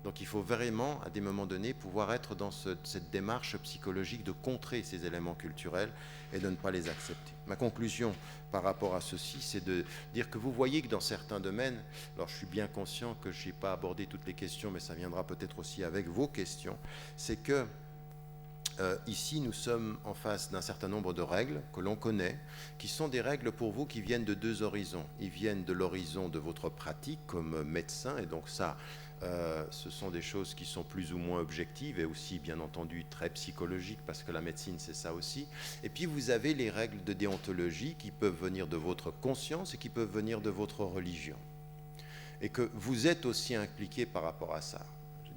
Donc il faut vraiment, à des moments donnés, pouvoir être dans cette démarche psychologique de contrer ces éléments culturels et de ne pas les accepter. Ma conclusion par rapport à ceci, c'est de dire que vous voyez que dans certains domaines, alors je suis bien conscient que je n'ai pas abordé toutes les questions, mais ça viendra peut-être aussi avec vos questions, c'est que ici, nous sommes en face d'un certain nombre de règles que l'on connaît, qui sont des règles pour vous qui viennent de deux horizons. Ils viennent de l'horizon de votre pratique comme médecin, et donc ça, ce sont des choses qui sont plus ou moins objectives et aussi, bien entendu, très psychologiques, parce que la médecine, c'est ça aussi. Et puis, vous avez les règles de déontologie qui peuvent venir de votre conscience et qui peuvent venir de votre religion. Et que vous êtes aussi impliqué par rapport à ça.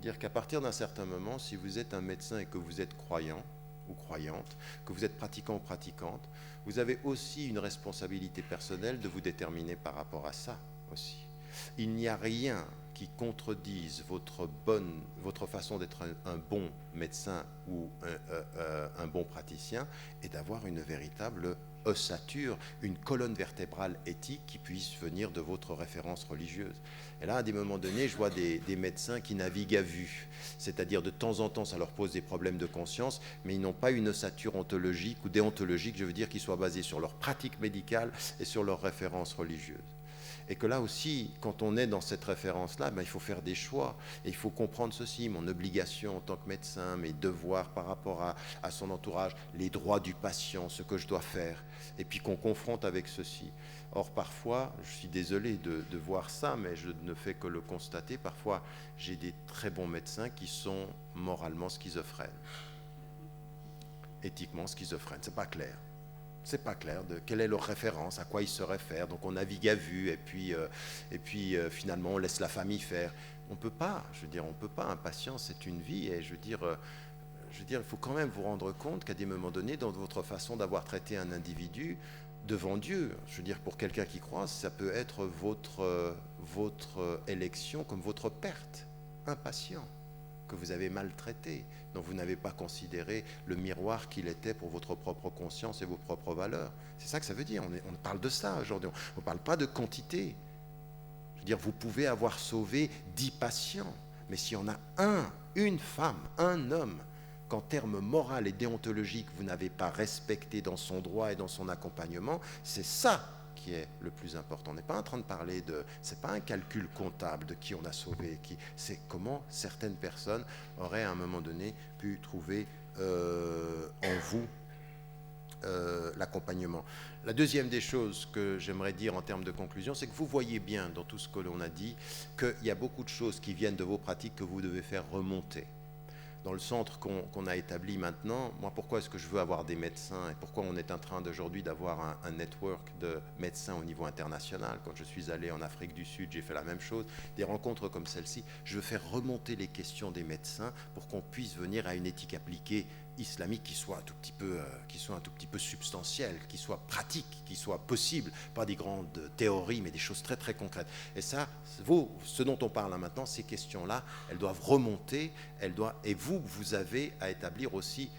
Dire qu'à partir d'un certain moment, si vous êtes un médecin et que vous êtes croyant ou croyante, que vous êtes pratiquant ou pratiquante, vous avez aussi une responsabilité personnelle de vous déterminer par rapport à ça aussi. Il n'y a rien qui contredise votre façon d'être un bon médecin ou un bon praticien et d'avoir une véritable ossature, une colonne vertébrale éthique qui puisse venir de votre référence religieuse. Et là, à des moments donnés, je vois des médecins qui naviguent à vue, c'est-à-dire de temps en temps, ça leur pose des problèmes de conscience, mais ils n'ont pas une ossature ontologique ou déontologique, je veux dire, qui soit basée sur leur pratique médicale et sur leurs références religieuses. Et que là aussi, quand on est dans cette référence-là, il faut faire des choix. Et il faut comprendre ceci, mon obligation en tant que médecin, mes devoirs par rapport à son entourage, les droits du patient, ce que je dois faire. Et puis qu'on confronte avec ceci. Or, parfois, je suis désolé de voir ça, mais je ne fais que le constater. Parfois, j'ai des très bons médecins qui sont moralement schizophrènes. Éthiquement schizophrènes. C'est pas clair. C'est pas clair de quelle est leur référence, à quoi ils se réfèrent. Donc on navigue à vue et puis finalement on laisse la famille faire. On peut pas, je veux dire, on peut pas. Un patient, c'est une vie et je veux dire, il faut quand même vous rendre compte qu'à des moments donnés, dans votre façon d'avoir traité un individu devant Dieu, je veux dire, pour quelqu'un qui croit, ça peut être votre élection comme votre perte. Un patient que vous avez maltraité, dont vous n'avez pas considéré le miroir qu'il était pour votre propre conscience et vos propres valeurs. C'est ça que ça veut dire. On parle de ça aujourd'hui. On ne parle pas de quantité. Je veux dire, vous pouvez avoir sauvé 10 patients, mais s'il y en a une femme, un homme, qu'en termes moraux et déontologiques, vous n'avez pas respecté dans son droit et dans son accompagnement, c'est ça qui est le plus important. On n'est pas en train de parler de... C'est pas un calcul comptable de qui on a sauvé, c'est comment certaines personnes auraient à un moment donné pu trouver en vous l'accompagnement. La deuxième des choses que j'aimerais dire en termes de conclusion, c'est que vous voyez bien dans tout ce que l'on a dit qu'il y a beaucoup de choses qui viennent de vos pratiques que vous devez faire remonter. Dans le centre qu'on a établi maintenant, moi, pourquoi est-ce que je veux avoir des médecins et pourquoi on est en train d'aujourd'hui d'avoir un network de médecins au niveau international? Quand je suis allé en Afrique du Sud, j'ai fait la même chose. Des rencontres comme celle-ci, je veux faire remonter les questions des médecins pour qu'on puisse venir à une éthique appliquée islamique qui soit un tout petit peu substantielle, qui soit pratique, qui soit possible, pas des grandes théories, mais des choses très très concrètes. Et ça, ce dont on parle là maintenant, ces questions-là, elles doivent remonter, et vous avez à établir aussi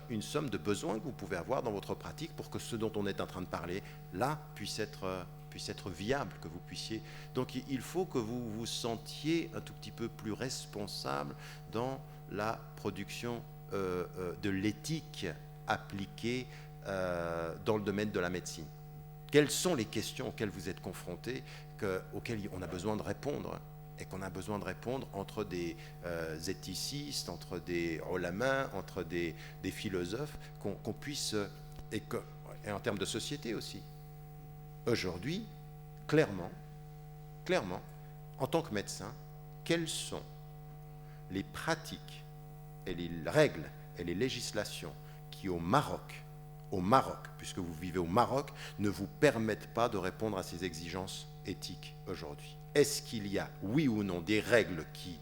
une somme de besoins que vous pouvez avoir dans votre pratique pour que ce dont on est en train de parler là puisse être viable, que vous puissiez. Donc il faut que vous vous sentiez un tout petit peu plus responsable dans la production de l'éthique appliquée dans le domaine de la médecine. Quelles sont les questions auxquelles vous êtes confrontés, auxquelles on a besoin de répondre, et qu'on a besoin de répondre entre des éthicistes, entre des ulama, entre des philosophes, qu'on puisse, et en termes de société aussi. Aujourd'hui, clairement, en tant que médecin, quelles sont les pratiques et les règles et les législations qui au Maroc, puisque vous vivez au Maroc, ne vous permettent pas de répondre à ces exigences éthiques aujourd'hui? Est-ce qu'il y a, oui ou non, des règles qui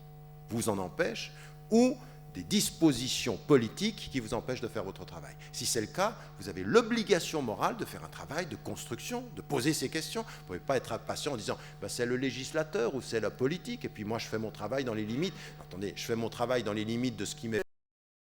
vous en empêchent ou des dispositions politiques qui vous empêchent de faire votre travail? Si c'est le cas, vous avez l'obligation morale de faire un travail de construction, de poser ces questions. Vous ne pouvez pas être impatient en disant c'est le législateur ou c'est la politique et puis moi je fais mon travail dans les limites. Attendez, je fais mon travail dans les limites de ce qui m'est